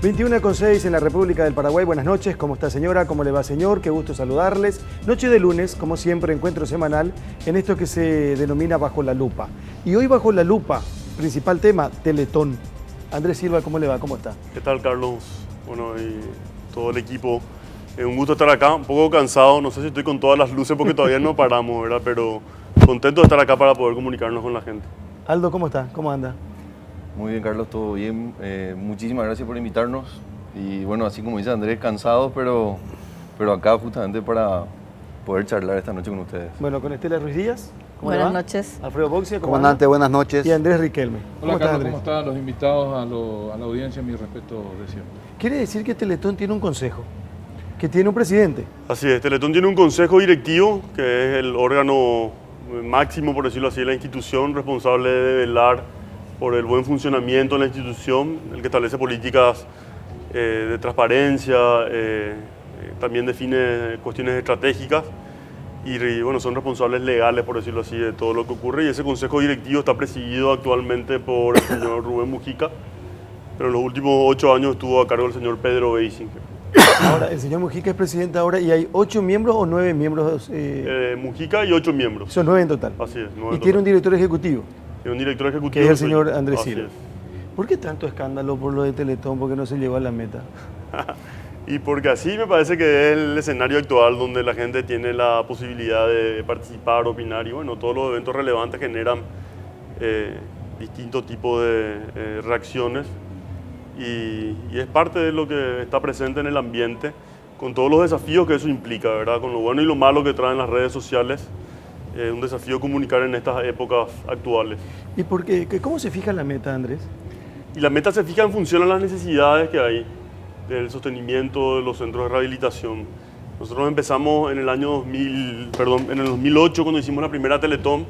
21:06 en la República del Paraguay. Buenas noches, ¿cómo está señora? ¿Cómo le va señor? Qué gusto saludarles. Noche de lunes, como siempre, encuentro semanal en esto que se denomina Bajo la Lupa. Y hoy Bajo la Lupa, principal tema, Teletón. Andrés Silva, ¿cómo le va? ¿Cómo está? ¿Qué tal, Carlos? Bueno, y todo el equipo. Un gusto estar acá, un poco cansado, no sé si estoy con todas las luces porque todavía no paramos, ¿verdad? Pero contento de estar acá para poder comunicarnos con la gente. Aldo, ¿cómo está? ¿Cómo anda? Muy bien, Carlos, todo bien. Muchísimas gracias por invitarnos. Y bueno, así como dice Andrés, cansado, pero acá justamente para poder charlar esta noche con ustedes. Bueno, con Estela Ruiz Díaz. ¿Cómo le va? Buenas noches. Alfredo Boxia, Comandante, buenas noches. Y Andrés Riquelme. Hola, está, Carlos, Andrés? ¿cómo están los invitados a la audiencia? Mi respeto de siempre. Quiere decir que Teletón tiene un consejo, que tiene un presidente. Así es, Teletón tiene un consejo directivo, que es el órgano máximo, por decirlo así, de la institución, responsable de velar por el buen funcionamiento de la institución, el que establece políticas de transparencia, también define cuestiones estratégicas y bueno, son responsables legales, por decirlo así, de todo lo que ocurre. Y ese consejo directivo está presidido actualmente por el señor Rubén Mujica, pero en los últimos 8 años estuvo a cargo el señor Pedro Beisinger. Ahora, el señor Mujica es presidente ahora y hay 8 miembros o 9 miembros. Mujica y 8 miembros. Son 9 en total. Así es, 9 en Y total. tiene un director ejecutivo, Tiene un director ejecutivo. que es el señor Andrés Así Silva. es. ¿Por qué tanto escándalo por lo de Teletón? ¿Por qué no se llegó a la meta? Y porque así me parece que es el escenario actual donde la gente tiene la posibilidad de participar, opinar y bueno, todos los eventos relevantes generan distintos tipos de reacciones y es parte de lo que está presente en el ambiente con todos los desafíos que eso implica, ¿verdad? Con lo bueno y lo malo que traen las redes sociales, un desafío comunicar en estas épocas actuales. ¿Y por qué? ¿Cómo se fija la meta, Andrés? Y la meta se fija en función a las necesidades que hay del sostenimiento de los centros de rehabilitación. Nosotros empezamos en el año en el 2008 cuando hicimos la primera Teletón.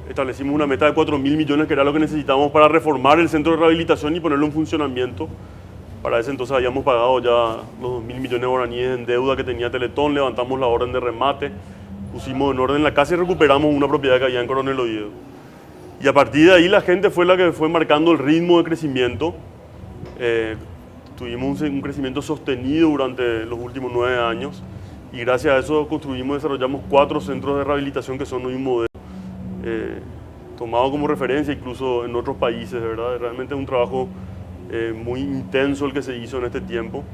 Establecimos una meta de 4.000 millones que era lo que necesitábamos para reformar el centro de rehabilitación y ponerlo en funcionamiento. Para ese entonces habíamos pagado ya los 2.000 millones de guaraníes en deuda que tenía Teletón, levantamos la orden de remate, pusimos en orden la casa y recuperamos una propiedad que había en Coronel Oviedo. Y a partir de ahí la gente fue la que fue marcando el ritmo de crecimiento. Tuvimos un crecimiento sostenido durante los últimos 9 años y gracias a eso construimos y desarrollamos 4 centros de rehabilitación que son hoy un modelo tomado como referencia incluso en otros países, ¿verdad? Realmente es un trabajo muy intenso el que se hizo en este tiempo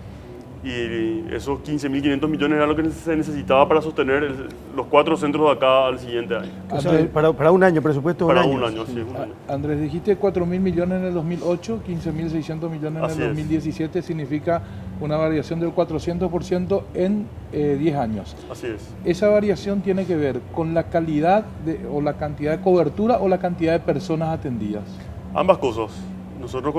y esos 15.500 millones era lo que se necesitaba para sostener los 4 centros de acá al siguiente año. O sea, para un año, presupuesto de Para un un año. año, sí, un año. Andrés, dijiste 4.000 millones en el 2008, 15.600 millones en Así el es. 2017, significa una variación del 400% en 10 años. Así es. ¿Esa variación tiene que ver con la calidad o la cantidad de cobertura o la cantidad de personas atendidas? Ambas cosas. Nosotros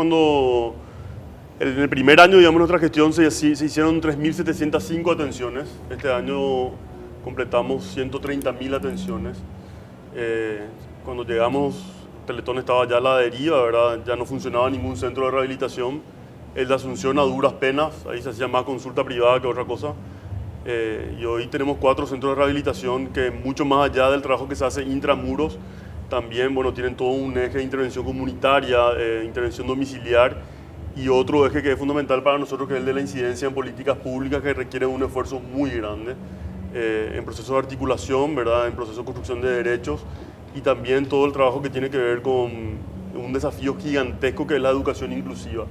en el primer año, digamos, nuestra gestión se hicieron 3.705 atenciones. Este año completamos 130.000 atenciones. Cuando llegamos, Teletón estaba ya a la deriva, ¿verdad? Ya no funcionaba ningún centro de rehabilitación. El de Asunción a duras penas, ahí se hacía más consulta privada que otra cosa. Y hoy tenemos 4 centros de rehabilitación que mucho más allá del trabajo que se hace intramuros, también bueno, tienen todo un eje de intervención comunitaria, intervención domiciliar y otro eje que es fundamental para nosotros que es el de la incidencia en políticas públicas que requiere un esfuerzo muy grande en procesos de articulación, ¿verdad? En procesos de construcción de derechos y también todo el trabajo que tiene que ver con un desafío gigantesco que es la educación inclusiva.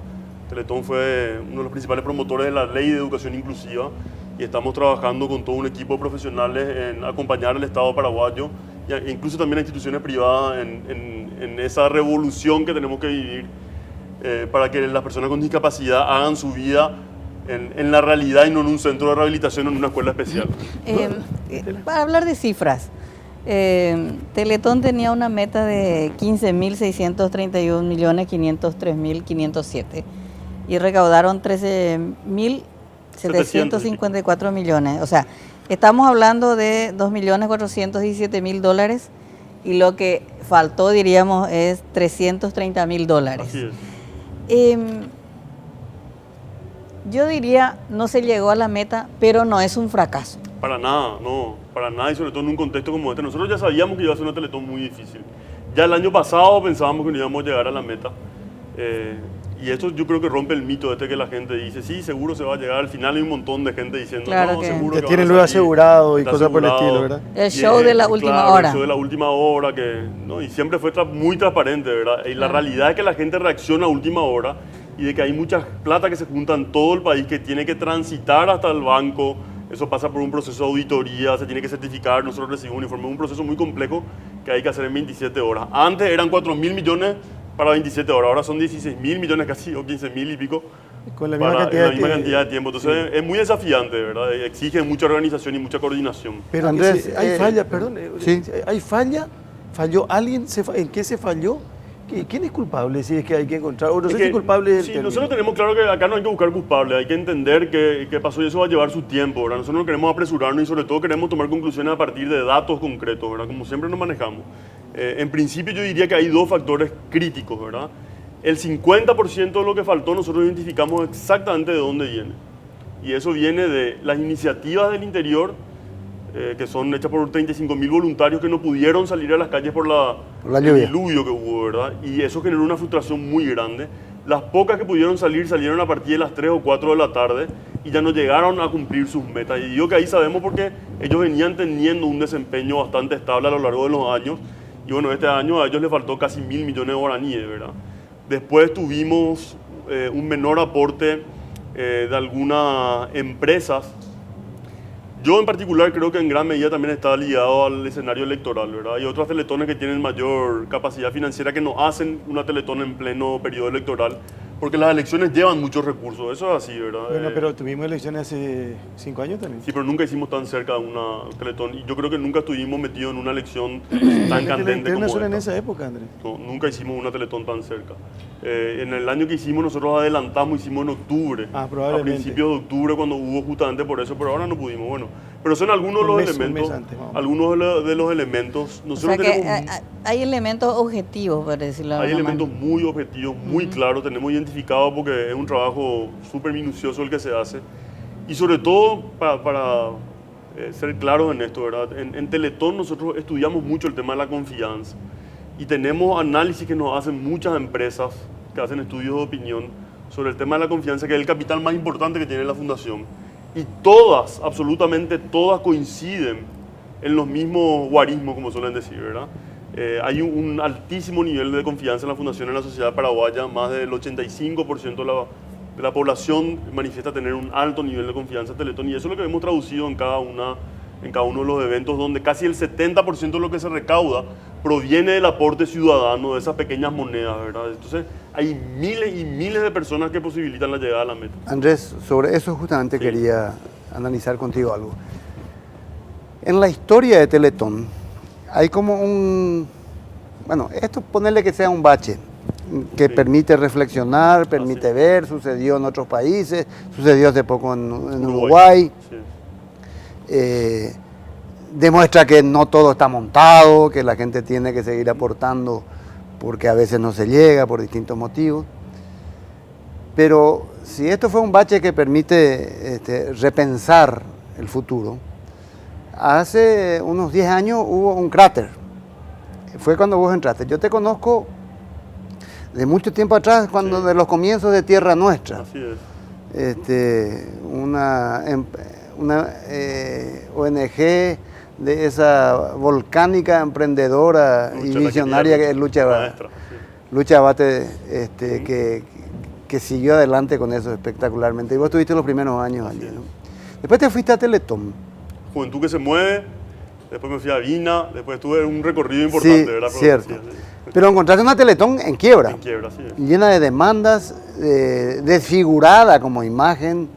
Teletón fue uno de los principales promotores de la ley de educación inclusiva y estamos trabajando con todo un equipo de profesionales en acompañar al Estado paraguayo e incluso también a instituciones privadas en esa revolución que tenemos que vivir para que las personas con discapacidad hagan su vida en la realidad y no en un centro de rehabilitación o en una escuela especial. Para hablar de cifras, Teletón tenía una meta de 15.631.503.507 y recaudaron 13.754 millones. O sea, estamos hablando de 2.417.000 dólares y lo que faltó, diríamos, es 330.000 dólares. Así es. Yo diría, no se llegó a la meta, pero no es un fracaso. Para nada, no, para nada y sobre todo en un contexto como este. Nosotros ya sabíamos que iba a ser una Teletón muy difícil. Ya el año pasado pensábamos que no íbamos a llegar a la meta. Y esto yo creo que rompe el mito que la gente dice, sí, seguro se va a llegar. Al final hay un montón de gente diciendo, Claro no, que- seguro Que que tienen van a luego salir, asegurado y está cosas por el asegurado. estilo, ¿verdad? El show de la última claro, hora. El show de la última hora, ¿no? Y siempre fue muy transparente, ¿verdad? Y la realidad es que la gente reacciona a última hora y de que hay mucha plata que se junta en todo el país que tiene que transitar hasta el banco. Eso pasa por un proceso de auditoría, se tiene que certificar, nosotros recibimos un informe, un proceso muy complejo que hay que hacer en 27 horas. Antes eran 4.000 millones para 27 horas, ahora son 16.000 millones casi, o 15.000 y pico, Con la misma para cantidad la misma de cantidad de tiempo. Entonces es muy desafiante, ¿verdad? Exige mucha organización y mucha coordinación. Pero Andrés, que hay falla, perdón, sí. hay falla, falló alguien, ¿en qué se falló? ¿Quién es culpable si es que hay que encontrar? O no Es sé que, si culpable es el sí, término. nosotros tenemos claro que acá no hay que buscar culpables, hay que entender qué pasó y eso va a llevar su tiempo, ¿verdad? Nosotros no queremos apresurarnos y sobre todo queremos tomar conclusiones a partir de datos concretos, ¿verdad? Como siempre nos manejamos. En principio yo diría que hay dos factores críticos, ¿verdad? El 50% de lo que faltó nosotros identificamos exactamente de dónde viene. Y eso viene de las iniciativas del interior, que son hechas por 35.000 voluntarios que no pudieron salir a las calles por la el lluvia. diluvio que hubo, ¿verdad? Y eso generó una frustración muy grande. Las pocas que pudieron salir salieron a partir de las 3 o 4 de la tarde y ya no llegaron a cumplir sus metas. Y digo que ahí sabemos porque ellos venían teniendo un desempeño bastante estable a lo largo de los años. Y bueno, este año a ellos les faltó casi 1.000 millones de guaraníes, ¿verdad? Después tuvimos un menor aporte de algunas empresas. Yo en particular creo que en gran medida también está ligado al escenario electoral, ¿verdad? Hay otras teletones que tienen mayor capacidad financiera que no hacen una teletón en pleno periodo electoral, porque las elecciones llevan muchos recursos, eso es así, ¿verdad? Bueno, pero tuvimos elecciones hace 5 años también. Sí, pero nunca hicimos tan cerca de una teletón y yo creo que nunca estuvimos metidos en una elección tan La candente interna como solo en esta. esa época, Andrés. No, nunca hicimos una teletón tan cerca. En el año que hicimos, nosotros adelantamos, hicimos en octubre. Ah, A probablemente. principios de octubre, cuando hubo justamente por eso, pero ahora no pudimos. Bueno, pero son algunos de Un los mes elementos. antes, más o menos. Algunos de los elementos. O Nosotros sea que tenemos. hay elementos objetivos, por decirlo de Hay alguna elementos manera. muy objetivos, muy claros, tenemos identificados porque es un trabajo súper minucioso el que se hace. Y sobre todo, para ser claros en esto, ¿verdad? En Teletón nosotros estudiamos mucho el tema de la confianza y tenemos análisis que nos hacen muchas empresas que hacen estudios de opinión sobre el tema de la confianza, que es el capital más importante que tiene la fundación. Y todas, absolutamente todas coinciden en los mismos guarismos, como suelen decir, ¿verdad? Hay un altísimo nivel de confianza en la Fundación en la sociedad paraguaya, más del 85% de la población manifiesta tener un alto nivel de confianza en Teletón y eso es lo que hemos traducido en cada uno de los eventos donde casi el 70% de lo que se recauda proviene del aporte ciudadano, de esas pequeñas monedas, ¿verdad? Entonces hay miles y miles de personas que posibilitan la llegada a la meta. Andrés, sobre eso justamente Sí. quería analizar contigo algo. En la historia de Teletón hay como bueno, esto ponerle que sea un bache, que Sí. permite reflexionar, permite Así. ver, sucedió en otros países, sucedió hace poco en Uruguay. Uruguay. Sí. Demuestra que no todo está montado, que la gente tiene que seguir aportando porque a veces no se llega por distintos motivos. Pero si esto fue un bache que permite repensar el futuro, hace unos 10 años hubo un cráter. Fue cuando vos entraste. Yo te conozco de mucho tiempo atrás, cuando Sí. de los comienzos de Tierra Nuestra. Así es. Una ONG de esa volcánica emprendedora y Lucha, visionaria que es Lucha Maestra, sí. Lucha Abate, que siguió adelante con eso espectacularmente. Y vos estuviste los primeros años Así allí, es. ¿no? Después te fuiste a Teletón. Juventud que se mueve, después me fui a Vina, después tuve un recorrido importante, Sí, ¿verdad? cierto. Sí. Pero encontraste una Teletón en quiebra, En quiebra, sí. llena de demandas, desfigurada como imagen,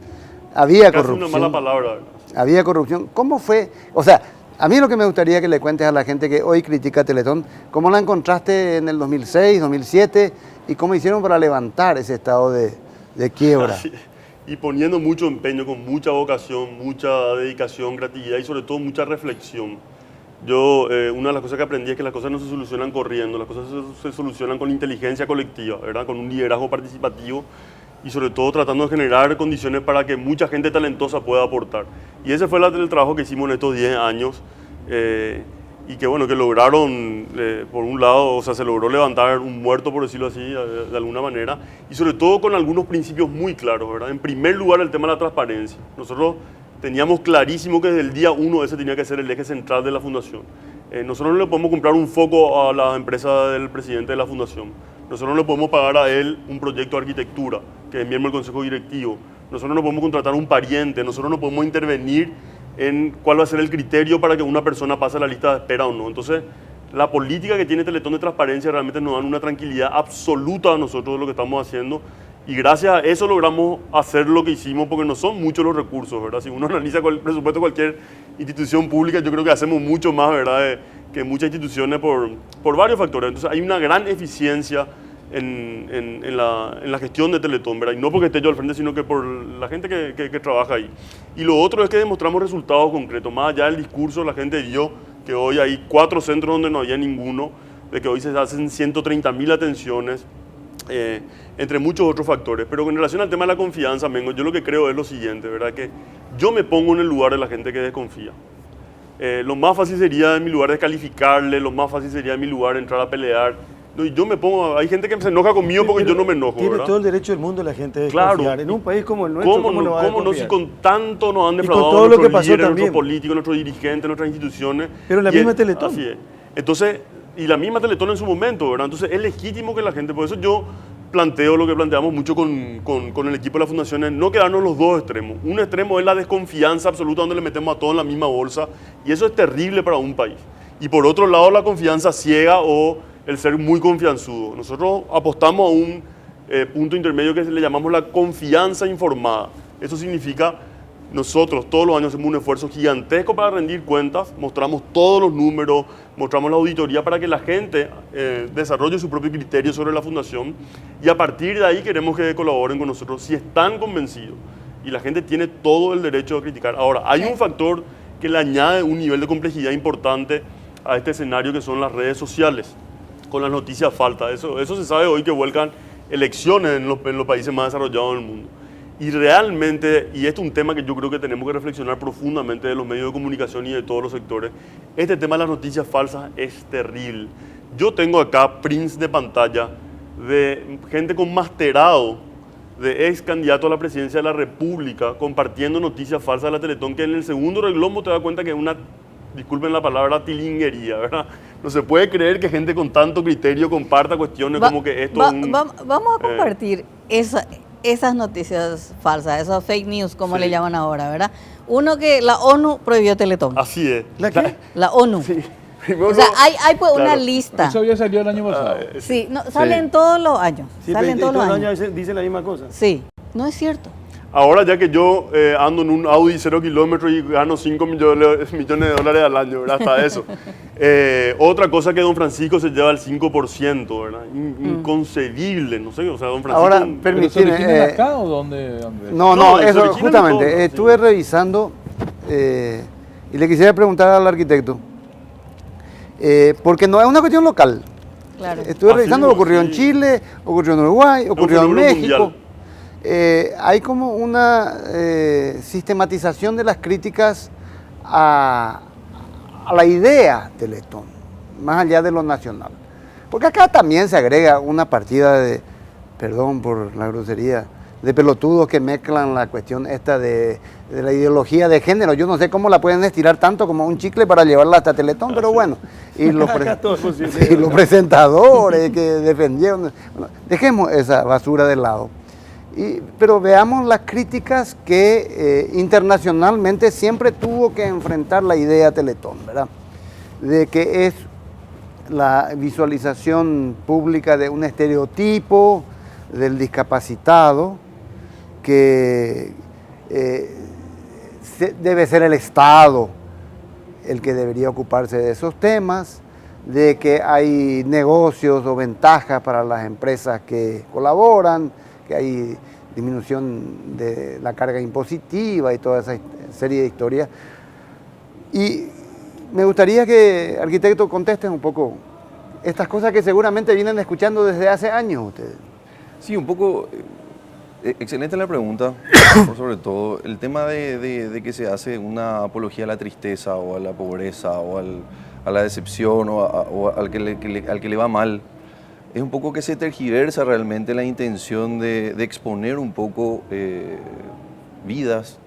había Casi corrupción. una mala palabra, ¿verdad? Había corrupción. ¿Cómo fue? O sea, a mí lo que me gustaría que le cuentes a la gente que hoy critica Teletón, ¿cómo la encontraste en el 2006, 2007 y cómo hicieron para levantar ese estado de quiebra? Así. Y poniendo mucho empeño, con mucha vocación, mucha dedicación, creatividad y sobre todo mucha reflexión. Yo, una de las cosas que aprendí es que las cosas no se solucionan corriendo, las cosas se solucionan con inteligencia colectiva, ¿verdad? Con un liderazgo participativo y sobre todo tratando de generar condiciones para que mucha gente talentosa pueda aportar. Y ese fue el trabajo que hicimos en estos 10 años. y que bueno, que lograron, por un lado, o sea, se logró levantar un muerto, por decirlo así, de alguna manera, y sobre todo con algunos principios muy claros, ¿verdad? En primer lugar, el tema de la transparencia. Nosotros teníamos clarísimo que desde el día 1 ese tenía que ser el eje central de la fundación. Nosotros no le podemos comprar un foco a la empresa del presidente de la fundación. Nosotros no le podemos pagar a él un proyecto de arquitectura, que es miembro del consejo directivo. Nosotros no podemos contratar a un pariente, nosotros no podemos intervenir en cuál va a ser el criterio para que una persona pase a la lista de espera o no. Entonces, la política que tiene Teletón de transparencia realmente nos da una tranquilidad absoluta a nosotros de lo que estamos haciendo, y gracias a eso logramos hacer lo que hicimos, porque no son muchos los recursos, ¿verdad? Si uno analiza el presupuesto de cualquier institución pública, yo creo que hacemos mucho más, ¿verdad?, que muchas instituciones por varios factores. Entonces, hay una gran eficiencia en la gestión de Teletón, ¿verdad? Y no porque esté yo al frente, sino que por la gente que trabaja ahí. Y lo otro es que demostramos resultados concretos. Más allá del discurso, la gente vio que hoy hay 4 centros donde no había ninguno, de que hoy se hacen 130.000 atenciones, entre muchos otros factores. Pero con relación al tema de la confianza, Mengo, yo lo que creo es lo siguiente, ¿verdad? Que yo me pongo en el lugar de la gente que desconfía. Lo más fácil sería en mi lugar descalificarle, lo más fácil sería en mi lugar entrar a pelear. No, y yo me pongo, hay gente que se enoja conmigo porque yo no me enojo, Tiene ¿verdad? todo el derecho del mundo la gente de Claro. desconfiar. En un país como el nuestro, ¿cómo no va a ¿Cómo no? Si desconfiar? con tanto nos han Y con defraudado todo lo que nuestros pasó líderes, también. nuestros políticos, nuestros dirigentes, nuestras instituciones. Pero la Y misma Teletón. Así es. Entonces, y la misma Teletón en su momento, ¿verdad? Entonces, es legítimo que la gente, por eso yo planteo lo que planteamos mucho con el equipo de la fundación, es no quedarnos los dos extremos. Un extremo es la desconfianza absoluta, donde le metemos a todos en la misma bolsa, y eso es terrible para un país. Y por otro lado, la confianza ciega o el ser muy confianzudo. Nosotros apostamos a un punto intermedio que le llamamos la confianza informada. Eso significa, nosotros todos los años hacemos un esfuerzo gigantesco para rendir cuentas, mostramos todos los números, mostramos la auditoría para que la gente desarrolle su propio criterio sobre la fundación, y a partir de ahí queremos que colaboren con nosotros si están convencidos. Y la gente tiene todo el derecho a criticar. Ahora, hay un factor que le añade un nivel de complejidad importante a este escenario, que son las redes sociales, con las noticias falsas. Eso se sabe hoy, que vuelcan elecciones en los países más desarrollados del mundo. Y realmente, y este es un tema que yo creo que tenemos que reflexionar profundamente de los medios de comunicación y de todos los sectores, este tema de las noticias falsas es terrible. Yo tengo acá prints de pantalla de gente con masterado de ex candidato a la presidencia de la República compartiendo noticias falsas de la Teletón, que en el segundo renglón te das cuenta que es una, disculpen la palabra, tilinguería, ¿verdad? No se puede creer que gente con tanto criterio comparta cuestiones como que esto es un... Vamos a compartir esas noticias falsas, esas fake news, como Sí. le llaman ahora, ¿verdad? Uno, que la ONU prohibió Teletón. Así es. ¿La qué? La ONU. Sí. Primero, O sea, hay pues una claro. lista. Eso había salido el año pasado. Sí, no, salen todos los años. Sí, Salen pero todos los años. dicen la misma cosa. Sí, no es cierto. Ahora ya que yo ando en un Audi 0 kilómetros y gano 5 millones de dólares al año, ¿verdad? Hasta eso. Otra cosa, que don Francisco se lleva el 5%, ¿verdad? Inconcebible, no sé, o sea, don Francisco... Ahora, ¿Pero se permitime, originan acá o dónde, Andrés? No, No, no, se eso origina en justamente. todo, sí. Estuve revisando y le quisiera preguntar al arquitecto, porque no es una cuestión local. Claro. Estuve Así revisando, mismo, ocurrió en sí. Chile, ocurrió en Uruguay, ocurrió en fenómeno México. mundial. Hay como una sistematización de las críticas a la idea Teletón, más allá de lo nacional. Porque acá también se agrega una partida de, perdón por la grosería, de pelotudos que mezclan la cuestión esta de la ideología de género. Yo no sé cómo la pueden estirar tanto como un chicle para llevarla hasta Teletón, pero bueno. Y los, Acá todo es posible. y los presentadores que defendieron. Bueno, dejemos esa basura de lado. Pero veamos las críticas que internacionalmente siempre tuvo que enfrentar la idea Teletón, ¿verdad? De que es la visualización pública de un estereotipo del discapacitado, que debe ser el Estado el que debería ocuparse de esos temas, de que hay negocios o ventajas para las empresas que colaboran, que hay disminución de la carga impositiva y toda esa serie de historias. Y me gustaría que, arquitecto, contesten un poco estas cosas que seguramente vienen escuchando desde hace años ustedes. Sí, un poco, excelente la pregunta, por sobre todo el tema de que se hace una apología a la tristeza o a la pobreza o a la decepción o al que le va mal, es un poco que se tergiversa realmente la intención de exponer un poco vidas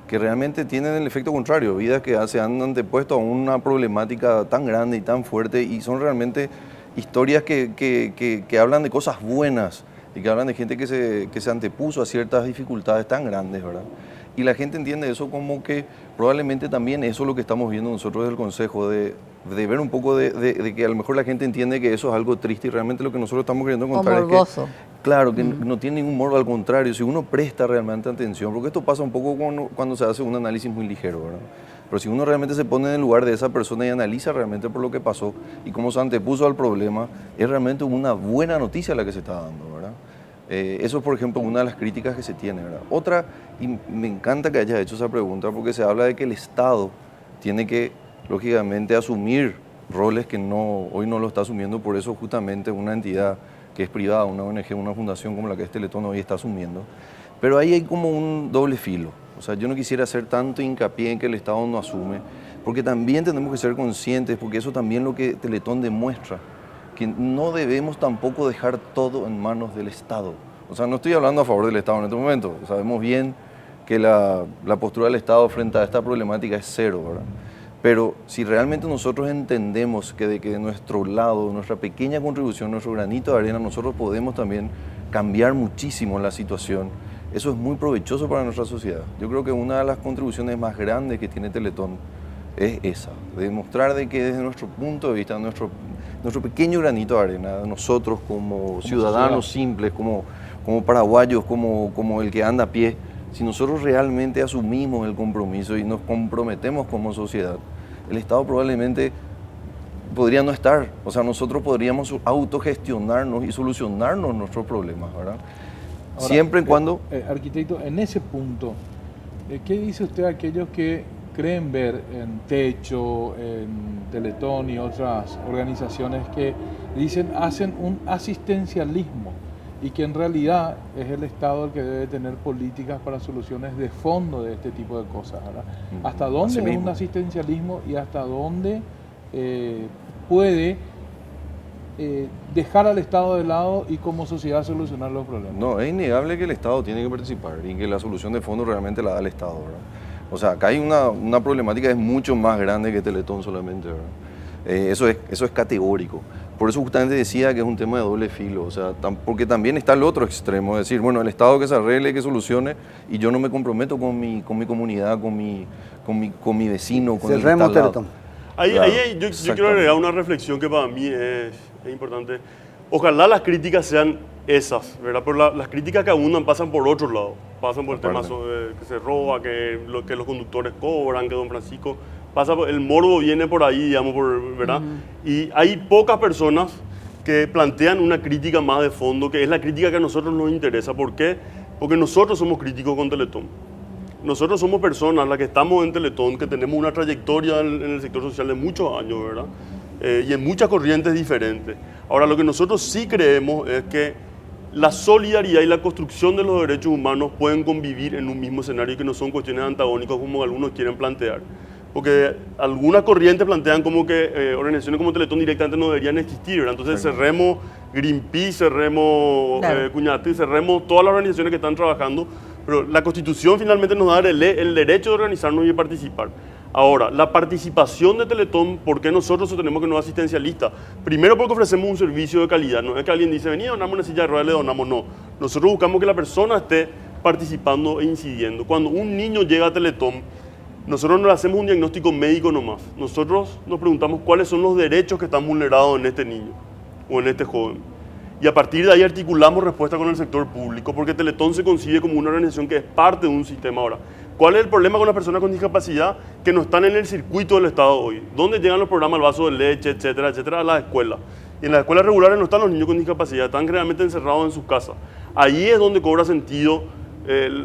que realmente tienen el efecto contrario, vidas que se han antepuesto a una problemática tan grande y tan fuerte, y son realmente historias que hablan de cosas buenas y que hablan de gente que se antepuso a ciertas dificultades tan grandes, ¿verdad? Y la gente entiende eso como que probablemente también eso es lo que estamos viendo nosotros desde el Consejo, de ver un poco de que a lo mejor la gente entiende que eso es algo triste, y realmente lo que nosotros estamos queriendo contar es que, claro, que no tiene ningún morbo, al contrario, si uno presta realmente atención, porque esto pasa un poco cuando se hace un análisis muy ligero, ¿verdad? Pero si uno realmente se pone en el lugar de esa persona y analiza realmente por lo que pasó y cómo se antepuso al problema, es realmente una buena noticia la que se está dando, ¿verdad? Eso es, por ejemplo, una de las críticas que se tiene, ¿verdad? Otra, y me encanta que hayas hecho esa pregunta, porque se habla de que el Estado tiene que, lógicamente, asumir roles que hoy no lo está asumiendo, por eso justamente una entidad que es privada, una ONG, una fundación como la que es Teletón hoy está asumiendo. Pero ahí hay como un doble filo. O sea, yo no quisiera hacer tanto hincapié en que el Estado no asume, porque también tenemos que ser conscientes, porque eso también es lo que Teletón demuestra, que no debemos tampoco dejar todo en manos del Estado. O sea, no estoy hablando a favor del Estado en este momento. Sabemos bien que la postura del Estado frente a esta problemática es cero, ¿verdad? Pero si realmente nosotros entendemos que de nuestro lado, nuestra pequeña contribución, nuestro granito de arena, nosotros podemos también cambiar muchísimo la situación, eso es muy provechoso para nuestra sociedad. Yo creo que una de las contribuciones más grandes que tiene Teletón es esa, de demostrar de que desde nuestro punto de vista, nuestro pequeño granito de arena, nosotros como ciudadanos simples, como paraguayos, como el que anda a pie, si nosotros realmente asumimos el compromiso y nos comprometemos como sociedad, el Estado probablemente podría no estar. O sea, nosotros podríamos autogestionarnos y solucionarnos nuestros problemas, ¿verdad? Ahora, siempre y cuando... arquitecto, en ese punto, ¿qué dice usted a aquellos que creen ver en Techo, en Teletón y otras organizaciones que hacen un asistencialismo y que en realidad es el Estado el que debe tener políticas para soluciones de fondo de este tipo de cosas, ¿verdad? ¿Hasta dónde es un asistencialismo y hasta dónde puede dejar al Estado de lado y como sociedad solucionar los problemas? No, es innegable que el Estado tiene que participar y que la solución de fondo realmente la da el Estado, ¿verdad? O sea, acá hay una problemática que es mucho más grande que Teletón solamente, ¿verdad? Eso es categórico. Por eso justamente decía que es un tema de doble filo, o sea, porque también está el otro extremo, es decir, bueno, el Estado que se arregle, que solucione, y yo no me comprometo con mi comunidad, con mi vecino, con el que está al lado. Ahí yo quiero agregar una reflexión que para mí es importante. Ojalá las críticas sean esas, ¿verdad? Pero las críticas que abundan pasan por otro lado. Pasan por el tema que se roba, que los conductores cobran, que don Francisco... el morbo viene por ahí, digamos, ¿verdad? Y hay pocas personas que plantean una crítica más de fondo, que es la crítica que a nosotros nos interesa. ¿Por qué? Porque nosotros somos críticos con Teletón. Nosotros somos personas, las que estamos en Teletón, que tenemos una trayectoria en el sector social de muchos años, ¿verdad? Y en muchas corrientes diferentes. Ahora, lo que nosotros sí creemos es que la solidaridad y la construcción de los derechos humanos pueden convivir en un mismo escenario y que no son cuestiones antagónicas como algunos quieren plantear. Porque algunas corrientes plantean como que organizaciones como Teletón directamente no deberían existir, ¿verdad? Entonces cerremos Greenpeace, cerremos Cuñati, cerremos todas las organizaciones que están trabajando, pero la Constitución finalmente nos da el derecho de organizarnos y de participar. Ahora, la participación de Teletón, ¿por qué nosotros sostenemos que no es asistencialista? Primero porque ofrecemos un servicio de calidad, no es que alguien dice, vení, donamos una silla de ruedas, le donamos, no. Nosotros buscamos que la persona esté participando e incidiendo. Cuando un niño llega a Teletón, nosotros no le hacemos un diagnóstico médico nomás. Nosotros nos preguntamos cuáles son los derechos que están vulnerados en este niño o en este joven. Y a partir de ahí articulamos respuesta con el sector público, porque Teletón se concibe como una organización que es parte de un sistema ahora. ¿Cuál es el problema con las personas con discapacidad que no están en el circuito del Estado hoy? ¿Dónde llegan los programas, el vaso de leche, etcétera, etcétera, a las escuelas? Y en las escuelas regulares no están los niños con discapacidad, están generalmente encerrados en sus casas. Ahí es donde cobra sentido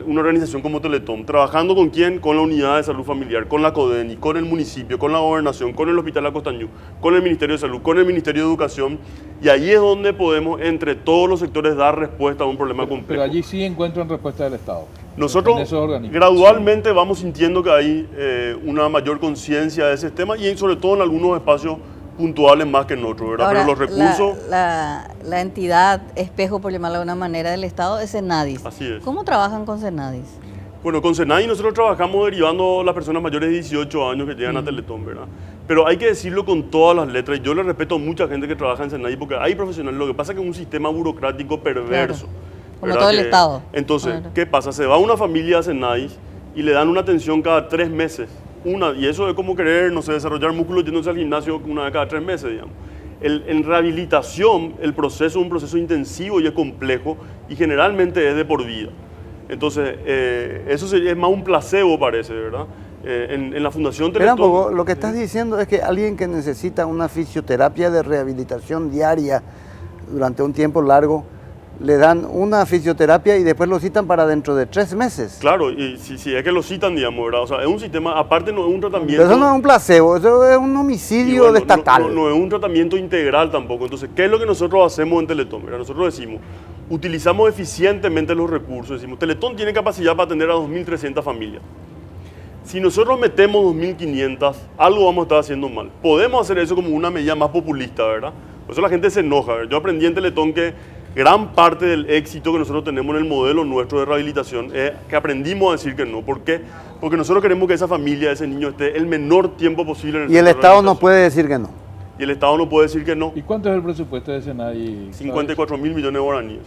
una organización como Teletón, trabajando con quién, con la Unidad de Salud Familiar, con la CODENI, con el municipio, con la gobernación, con el Hospital Acostañú, con el Ministerio de Salud, con el Ministerio de Educación, y ahí es donde podemos entre todos los sectores dar respuesta a un problema complejo. Pero allí sí encuentran respuesta del Estado. Nosotros en esos organismos. gradualmente vamos sintiendo que hay una mayor conciencia de ese tema y sobre todo en algunos espacios puntuales más que en otros, ¿verdad? Ahora, Pero los recursos... la entidad espejo, por llamarla de una manera, del Estado es Senadis. Así es. ¿Cómo trabajan con Senadis? Bueno, con Senai nosotros trabajamos derivando a las personas mayores de 18 años que llegan a Teletón, ¿verdad? Pero hay que decirlo con todas las letras. Y yo le respeto a mucha gente que trabaja en Senai porque hay profesionales. Lo que pasa es que es un sistema burocrático perverso. Claro. Como ¿verdad? todo el Estado. Entonces, Claro. ¿qué pasa? Se va una familia a Senai y le dan una atención cada 3 meses. Y eso es como querer, no sé, desarrollar músculos yéndose al gimnasio una vez cada 3 meses, digamos. En rehabilitación, el proceso es un proceso intensivo y es complejo y generalmente es de por vida. Entonces, eso es más un placebo, parece, ¿verdad? En la Fundación Espera Teletón... un poco, lo que estás diciendo es que alguien que necesita una fisioterapia de rehabilitación diaria durante un tiempo largo, le dan una fisioterapia y después lo citan para dentro de 3 meses. Claro, y si es que lo citan, digamos, ¿verdad? O sea, es un sistema, aparte no es un tratamiento... Pero eso no es un placebo, eso es un y homicidio bueno, estatal. No es un tratamiento integral tampoco. Entonces, ¿qué es lo que nosotros hacemos en Teletón? Mira, nosotros decimos, utilizamos eficientemente los recursos. Decimos, Teletón tiene capacidad para atender a 2.300 familias. Si nosotros metemos 2.500, algo vamos a estar haciendo mal. Podemos hacer eso como una medida más populista, ¿verdad? Por eso la gente se enoja. ¿verdad? Yo aprendí en Teletón que gran parte del éxito que nosotros tenemos en el modelo nuestro de rehabilitación es que aprendimos a decir que no. ¿Por qué? Porque nosotros queremos que esa familia, ese niño esté el menor tiempo posible en el Y el centro de Estado no rehabilitación. puede decir que no. Y el Estado no puede decir que no. ¿Y cuánto es el presupuesto de Senai? 54 mil millones de guaraníes.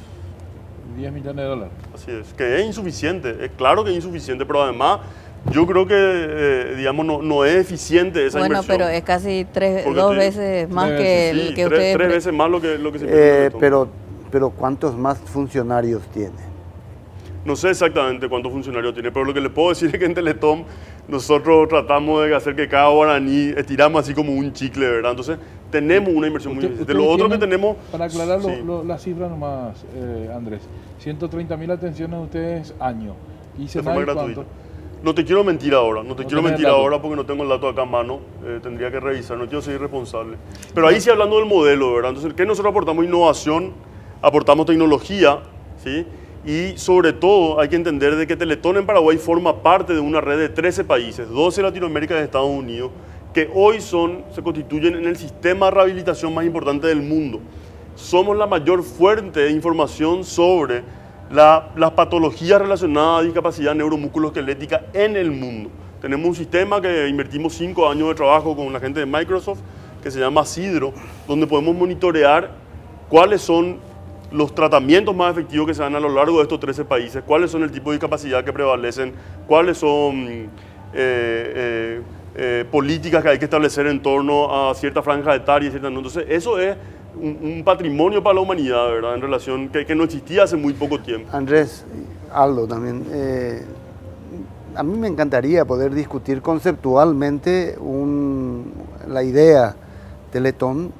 10 millones de dólares. Así es, que es insuficiente, es claro que es insuficiente, pero además yo creo que, digamos, no es eficiente esa Bueno, inversión. pero es casi Porque dos veces más tres que veces, el Sí, que tres ustedes... veces más lo que se invierte en Teletón. Pero ¿cuántos más funcionarios tiene? No sé exactamente cuántos funcionarios tiene, pero lo que le puedo decir es que en Teletón nosotros tratamos de hacer que cada guaraní estiramos así como un chicle, ¿verdad? Entonces tenemos una inversión muy eficiente. Lo otro que tenemos... Para aclarar Sí. las cifras nomás, Andrés, 130.000 atenciones ustedes año. ¿Y De forma Senai gratuita. cuánto? No te quiero mentir ahora, no te quiero tenés mentir el dato. ahora porque no tengo el dato acá a mano, tendría que revisar, no quiero ser irresponsable. Pero ahí sí hablando del modelo, ¿verdad? Entonces, ¿qué nosotros aportamos? Innovación, aportamos tecnología, ¿sí? Y sobre todo hay que entender de que Teletón en Paraguay forma parte de una red de 13 países, 12 de Latinoamérica y de Estados Unidos, que hoy se constituyen en el sistema de rehabilitación más importante del mundo. Somos la mayor fuente de información sobre las patologías relacionadas a discapacidad neuromusculoesquelética en el mundo. Tenemos un sistema que invertimos 5 años de trabajo con la gente de Microsoft, que se llama Sidro, donde podemos monitorear cuáles son los tratamientos más efectivos que se dan a lo largo de estos 13 países, cuáles son el tipo de discapacidad que prevalecen, cuáles son políticas que hay que establecer en torno a cierta franja etaria, etc. Entonces, eso es un patrimonio para la humanidad, ¿verdad? En relación que no existía hace muy poco tiempo. Andrés, Aldo también, a mí me encantaría poder discutir conceptualmente la idea Teletón,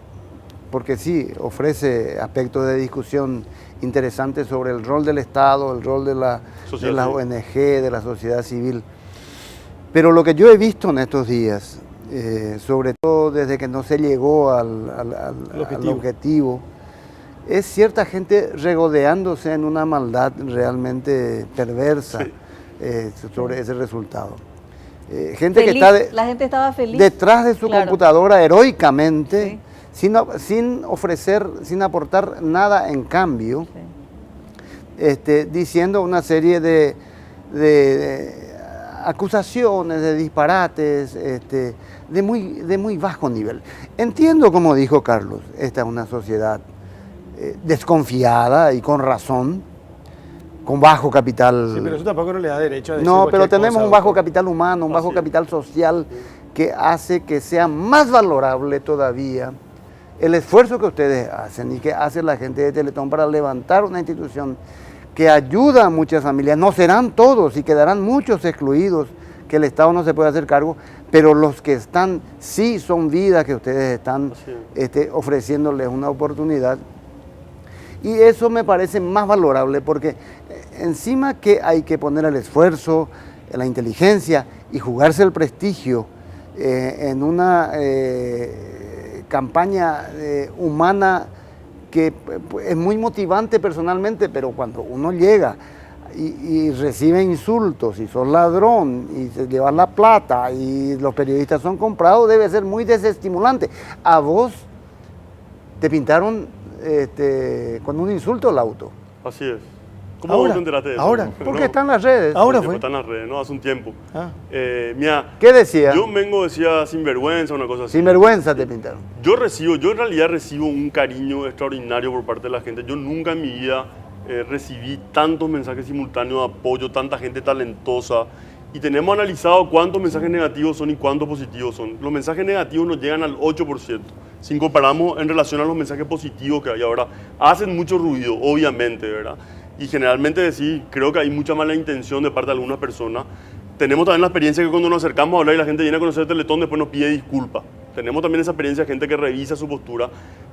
porque sí, ofrece aspectos de discusión interesantes sobre el rol del Estado, el rol de la ONG, de la sociedad civil. Pero lo que yo he visto en estos días, sobre todo desde que no se llegó al objetivo, es cierta gente regodeándose en una maldad realmente perversa sobre ese resultado. Gente Feliz, que está la gente estaba feliz. detrás de su Claro. computadora heroicamente, Sí. sin ofrecer, sin aportar nada en cambio, diciendo una serie de acusaciones, de disparates, de muy bajo nivel. Entiendo, como dijo Carlos, esta es una sociedad desconfiada y con razón, con bajo capital. Sí, pero eso tampoco no le da derecho a decir No, pero cualquier tenemos cosa, un bajo doctor. capital humano, un bajo Así es. capital social que hace que sea más valorable todavía el esfuerzo que ustedes hacen y que hace la gente de Teletón para levantar una institución que ayuda a muchas familias. No serán todos y quedarán muchos excluidos que el Estado no se puede hacer cargo, pero los que están sí son vidas que ustedes están ofreciéndoles una oportunidad. Y eso me parece más valorable porque encima que hay que poner el esfuerzo, la inteligencia y jugarse el prestigio en una campaña humana que es muy motivante personalmente, pero cuando uno llega y recibe insultos, y sos ladrón, y se llevan la plata, y los periodistas son comprados, debe ser muy desestimulante. A vos te pintaron con un insulto el auto. Así es. ¿Cómo Ahora, vos te enteraste de eso? ahora. Porque está en las redes. Ahora Hace fue. Está en las redes, ¿no? Hace un tiempo. Ah. Mira, ¿Qué decía? yo vengo, decía, sinvergüenza, una cosa así. Sin vergüenza te pintaron. Yo en realidad recibo un cariño extraordinario por parte de la gente. Yo nunca en mi vida recibí tantos mensajes simultáneos de apoyo, tanta gente talentosa. Y tenemos analizado cuántos mensajes negativos son y cuántos positivos son. Los mensajes negativos nos llegan al 8%. Si comparamos en relación a los mensajes positivos que hay ahora, hacen mucho ruido, obviamente, ¿verdad? Y generalmente sí, creo que hay mucha mala intención de parte de algunas personas. Tenemos también la experiencia que cuando nos acercamos a hablar y la gente viene a conocer Teletón, después nos pide disculpas. Tenemos también esa experiencia de gente que revisa su postura,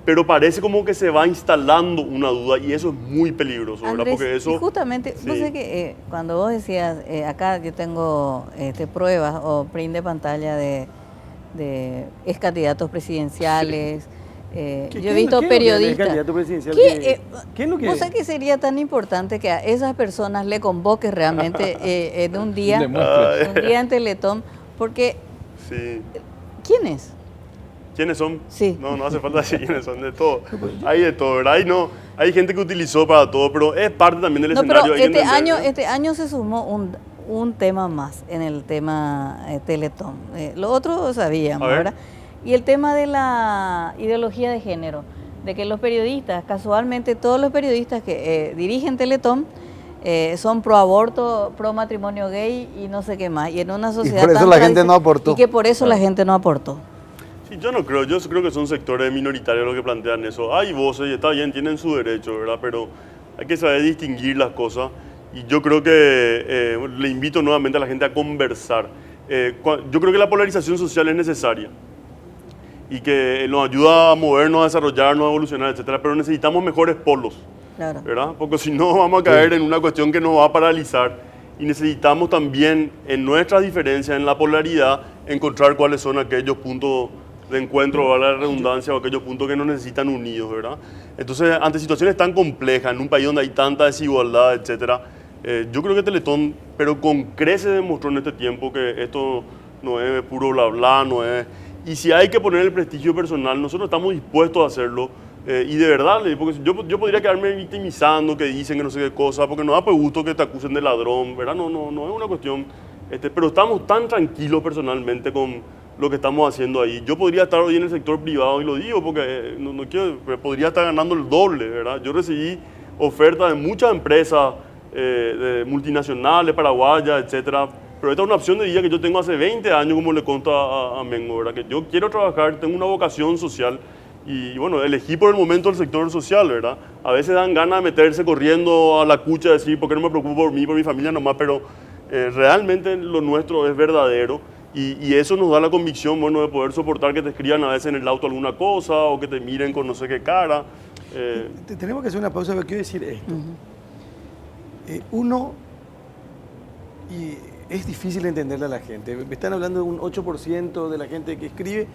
pero parece como que se va instalando una duda y eso es muy peligroso, ¿verdad? Andrés, Porque eso... y justamente, sí. vos sabés que cuando vos decías, acá yo tengo pruebas o print de pantalla de ex candidatos presidenciales. Yo he visto periodistas. Candidato presidencial ¿qué es lo que ¿Vos sabés que sería tan importante que a esas personas le convoques realmente en un día en Teletón? Porque, Sí. ¿quién es? ¿Quiénes son? Sí. No hace falta decir quiénes son, de todo. Hay de todo, ¿verdad? Hay gente que utilizó para todo, pero es parte también del No, escenario. pero hay que entender, ¿no? este año se sumó un tema más en el tema Teletón. Lo otro sabíamos, A ver. ¿verdad? Y el tema de la ideología de género, de que los periodistas, casualmente todos los periodistas que dirigen Teletón, son pro aborto, pro matrimonio gay y no sé qué más. Y en una sociedad por eso tan la gente no aportó. Y que por eso la gente no aportó. Sí, yo creo que son sectores minoritarios los que plantean eso. Hay voces y está bien, tienen su derecho, ¿verdad? Pero hay que saber distinguir las cosas y yo creo que le invito nuevamente a la gente a conversar. Yo creo que la polarización social es necesaria y que nos ayuda a movernos, a desarrollarnos, a evolucionar, etcétera, pero necesitamos mejores polos, Claro. ¿verdad? Porque si no vamos a caer en una cuestión que nos va a paralizar y necesitamos también en nuestras diferencias, en la polaridad, encontrar cuáles son aquellos puntos de encuentro, o la redundancia, o aquellos puntos que nos necesitan unidos, ¿verdad? Entonces, ante situaciones tan complejas, en un país donde hay tanta desigualdad, etcétera, yo creo que Teletón, pero con creces demostró en este tiempo que esto no es puro bla bla, no es... Y si hay que poner el prestigio personal, nosotros estamos dispuestos a hacerlo. Y de verdad, porque yo podría quedarme victimizando, que dicen que no sé qué cosa, porque no da pues gusto que te acusen de ladrón, ¿verdad? No es una cuestión... pero estamos tan tranquilos personalmente con lo que estamos haciendo ahí. Yo podría estar hoy en el sector privado, y lo digo porque no quiero, podría estar ganando el doble, ¿verdad? Yo recibí ofertas de muchas empresas de multinacionales, paraguayas, etcétera. Pero esta es una opción de vida que yo tengo hace 20 años, como le consta a Mengo, ¿verdad? Que yo quiero trabajar, tengo una vocación social y bueno, elegí por el momento el sector social, ¿verdad? A veces dan ganas de meterse corriendo a la cucha, decir, ¿por qué no me preocupo por mí, por mi familia nomás? Pero realmente lo nuestro es verdadero y eso nos da la convicción, bueno, de poder soportar que te escriban a veces en el auto alguna cosa o que te miren con no sé qué cara. Tenemos que hacer una pausa, pero quiero decir esto. Uno, y es difícil entenderle a la gente. Me están hablando de un 8% de la gente que escribe.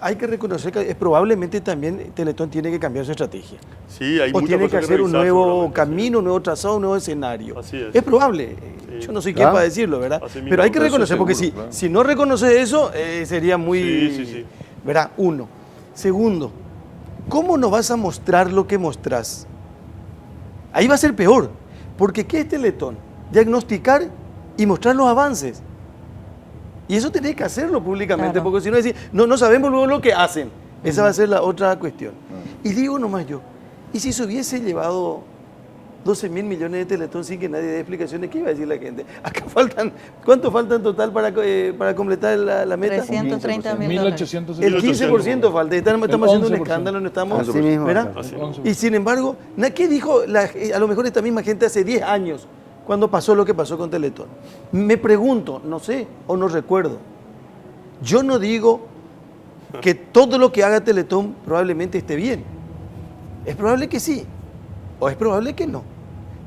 Hay que reconocer que probablemente también Teletón tiene que cambiar su estrategia. Sí, hay o muchas tiene que cosas hacer un revisar, nuevo seguramente, camino, un nuevo trazado, un nuevo escenario. Así es. Es probable. Sí. Yo no soy quien para decirlo, ¿verdad? Así mismo. Pero hay que Eso reconocer, porque seguro, claro. si no reconoce eso, sería muy... Sí. ¿Verdad? Uno. Segundo, ¿cómo nos vas a mostrar lo que mostrás? Ahí va a ser peor. Porque ¿qué es Teletón? Diagnosticar y mostrar los avances. Y eso tenés que hacerlo públicamente, Claro. porque si no decís, no sabemos luego lo que hacen. Esa va a ser la otra cuestión. Y digo nomás yo, ¿y si se hubiese llevado 12.000 millones de Teletón sin que nadie dé explicaciones? ¿Qué iba a decir la gente? Acá faltan, ¿cuánto falta en total para completar la meta? 330 mil 1800. El 15% falta. Estamos haciendo un 11%. escándalo, no estamos... Así mismo. ¿verdad? Así. 11%. Y sin embargo, ¿qué dijo a lo mejor esta misma gente hace 10 años cuando pasó lo que pasó con Teletón? Me pregunto, no sé o no recuerdo. Yo no digo que todo lo que haga Teletón probablemente esté bien. Es probable que sí o es probable que no.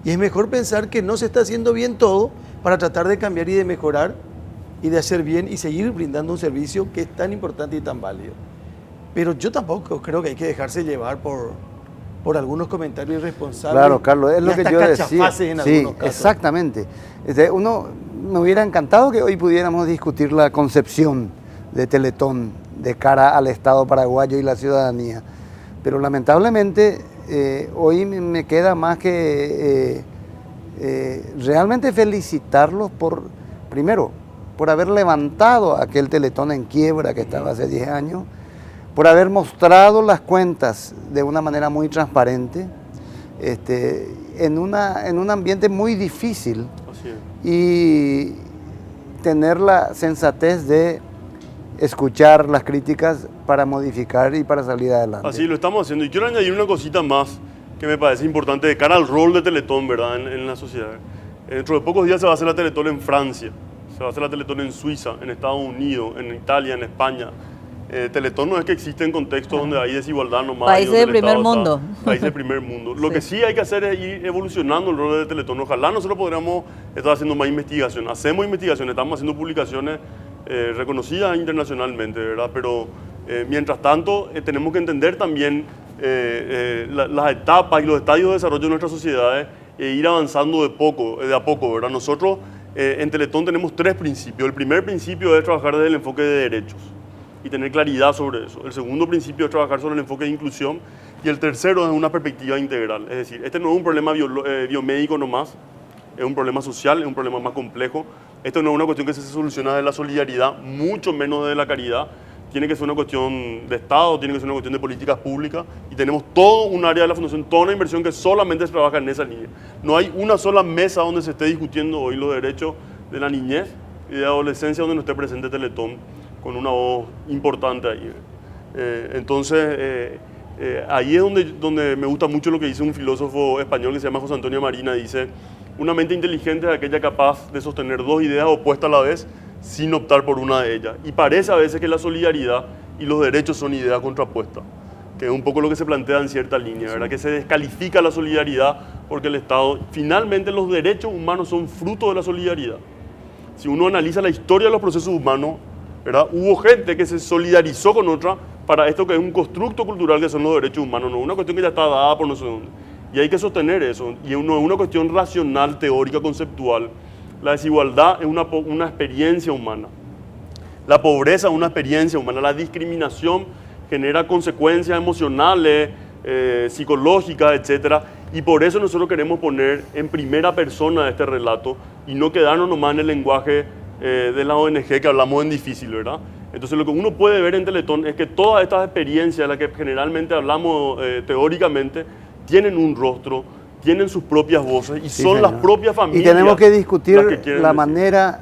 Y es mejor pensar que no se está haciendo bien todo para tratar de cambiar y de mejorar y de hacer bien y seguir brindando un servicio que es tan importante y tan válido. Pero yo tampoco creo que hay que dejarse llevar por algunos comentarios irresponsables. Claro, Carlos, es y lo que hasta yo cachafaces decía. en Sí, algunos casos. exactamente. Me hubiera encantado que hoy pudiéramos discutir la concepción de Teletón de cara al Estado paraguayo y la ciudadanía. Pero lamentablemente hoy me queda más que realmente felicitarlos primero, por haber levantado aquel Teletón en quiebra que estaba hace 10 años, por haber mostrado las cuentas de una manera muy transparente, en un ambiente muy difícil, Así es. y tener la sensatez de escuchar las críticas para modificar y para salir adelante. Así lo estamos haciendo. Y quiero añadir una cosita más que me parece importante de cara al rol de Teletón, ¿verdad? En la sociedad. Dentro de pocos días se va a hacer la Teletón en Francia, se va a hacer la Teletón en Suiza, en Estados Unidos, en Italia, en España. Teletón no es que existe en contextos donde hay desigualdad nomás. Países y donde de el primer Estado mundo. Países de primer mundo. Lo que sí hay que hacer es ir evolucionando el rol de Teletón. Ojalá nosotros podríamos estar haciendo más investigación. Hacemos investigación, estamos haciendo publicaciones reconocidas internacionalmente, ¿verdad? Pero mientras tanto tenemos que entender también las etapas y los estadios de desarrollo de nuestras sociedades e ir avanzando de a poco, ¿verdad? Nosotros en Teletón tenemos 3 principios. El primer principio es trabajar desde el enfoque de derechos y tener claridad sobre eso. El segundo principio es trabajar sobre el enfoque de inclusión y el tercero es una perspectiva integral. Es decir, este no es un problema biomédico nomás, es un problema social, es un problema más complejo. Esto no es una cuestión que se soluciona de la solidaridad, mucho menos de la caridad. Tiene que ser una cuestión de Estado, tiene que ser una cuestión de políticas públicas y tenemos todo un área de la Fundación, toda una inversión que solamente se trabaja en esa línea. No hay una sola mesa donde se esté discutiendo hoy los derechos de la niñez y de la adolescencia donde no esté presente Teletón con una voz importante ahí. Entonces, ahí es donde me gusta mucho lo que dice un filósofo español que se llama José Antonio Marina. Dice, una mente inteligente es aquella capaz de sostener 2 ideas opuestas a la vez sin optar por una de ellas. Y parece a veces que la solidaridad y los derechos son ideas contrapuestas, que es un poco lo que se plantea en cierta línea, ¿verdad? Que se descalifica la solidaridad porque el Estado, finalmente los derechos humanos son fruto de la solidaridad. Si uno analiza la historia de los procesos humanos, ¿verdad? Hubo gente que se solidarizó con otra para esto que es un constructo cultural que son los derechos humanos, no es una cuestión que ya está dada por no sé dónde. Y hay que sostener eso, y no es una cuestión racional, teórica, conceptual. La desigualdad es una experiencia humana. La pobreza es una experiencia humana. La discriminación genera consecuencias emocionales, psicológicas, etc. Y por eso nosotros queremos poner en primera persona este relato y no quedarnos nomás en el lenguaje de la ONG que hablamos en difícil, ¿verdad? Entonces lo que uno puede ver en Teletón es que todas estas experiencias de las que generalmente hablamos teóricamente tienen un rostro, tienen sus propias voces y Sí, son señor. las propias familias. Y tenemos que discutir las que quieren la decir. manera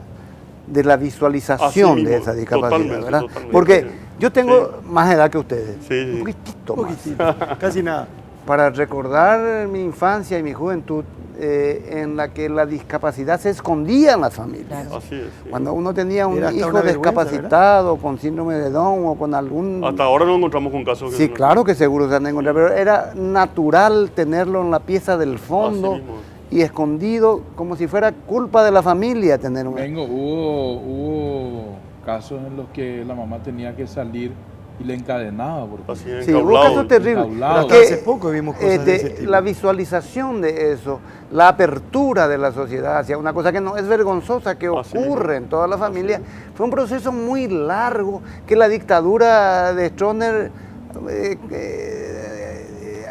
de la visualización Así mismo, de esa discapacidad, totalmente, ¿verdad? totalmente. Porque yo tengo Sí. más edad que ustedes, Sí, sí. un poquitito más. Poquitito, casi nada. Para recordar mi infancia y mi juventud en la que la discapacidad se escondía en las familias. Claro. Así es. Sí. Cuando uno tenía un Era hasta hijo una vergüenza, discapacitado, con síndrome de Down o con algún... Hasta ahora nos encontramos con casos que Sí, son claro que seguro se han de encontrar, pero era natural tenerlo en la pieza del fondo Así mismo. y escondido, como si fuera culpa de la familia tener un... Vengo, hubo casos en los que la mamá tenía que salir y le encadenaba. Porque así es, Sí, hubo encablado. casos terribles. Encablado. Pero hasta hace poco vimos cosas de ese tipo. La visualización de eso, la apertura de la sociedad hacia una cosa que no es vergonzosa, que Así ocurre mismo. en toda la familia, fue un proceso muy largo que la dictadura de Stroessner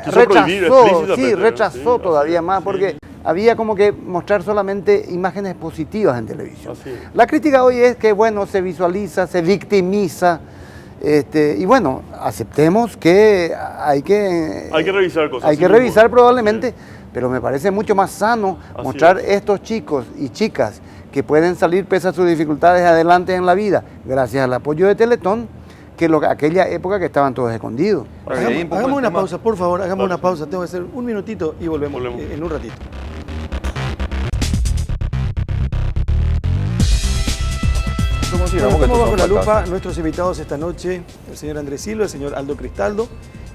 Quiso prohibir explícitamente, sí, ¿no? rechazó Sí, todavía así, más, sí. porque había como que mostrar solamente imágenes positivas en televisión. Así es. La crítica hoy es que, bueno, se visualiza, se victimiza, y bueno, aceptemos que hay que revisar cosas. hay así que mismo. revisar probablemente, pero me parece mucho más sano Así mostrar es. estos chicos y chicas que pueden salir pese a sus dificultades adelante en la vida, gracias al apoyo de Teletón, que aquella época que estaban todos escondidos. Ahora, ahí un poco Hagamos el una tema- pausa, por favor, hagamos Dale. una pausa. Tengo que hacer un minutito y volvemos. En un ratito. Consideramos que Estamos estos bajo son la lupa fracasos. nuestros invitados esta noche, el señor Andrés Silva, el señor Aldo Cristaldo,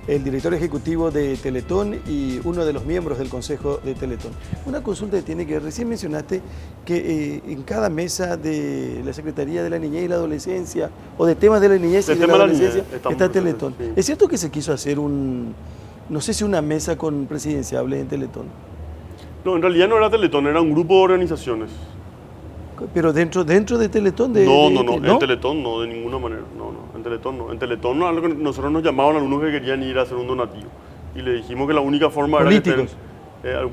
el director ejecutivo de Teletón y uno de los miembros del Consejo de Teletón. Una consulta que tiene que ver, recién mencionaste que en cada mesa de la Secretaría de la Niñez y la Adolescencia, o de temas de la niñez y de la adolescencia, está Teletón. Sí. ¿Es cierto que se quiso hacer no sé si una mesa con presidenciables en Teletón? No, en realidad no era Teletón, era un grupo de organizaciones. Pero dentro de Teletón No, en Teletón no, de ninguna manera. En Teletón no. En Teletón no, nosotros nos llamaban algunos que querían ir a hacer un donativo. Y le dijimos que la única forma era que estén,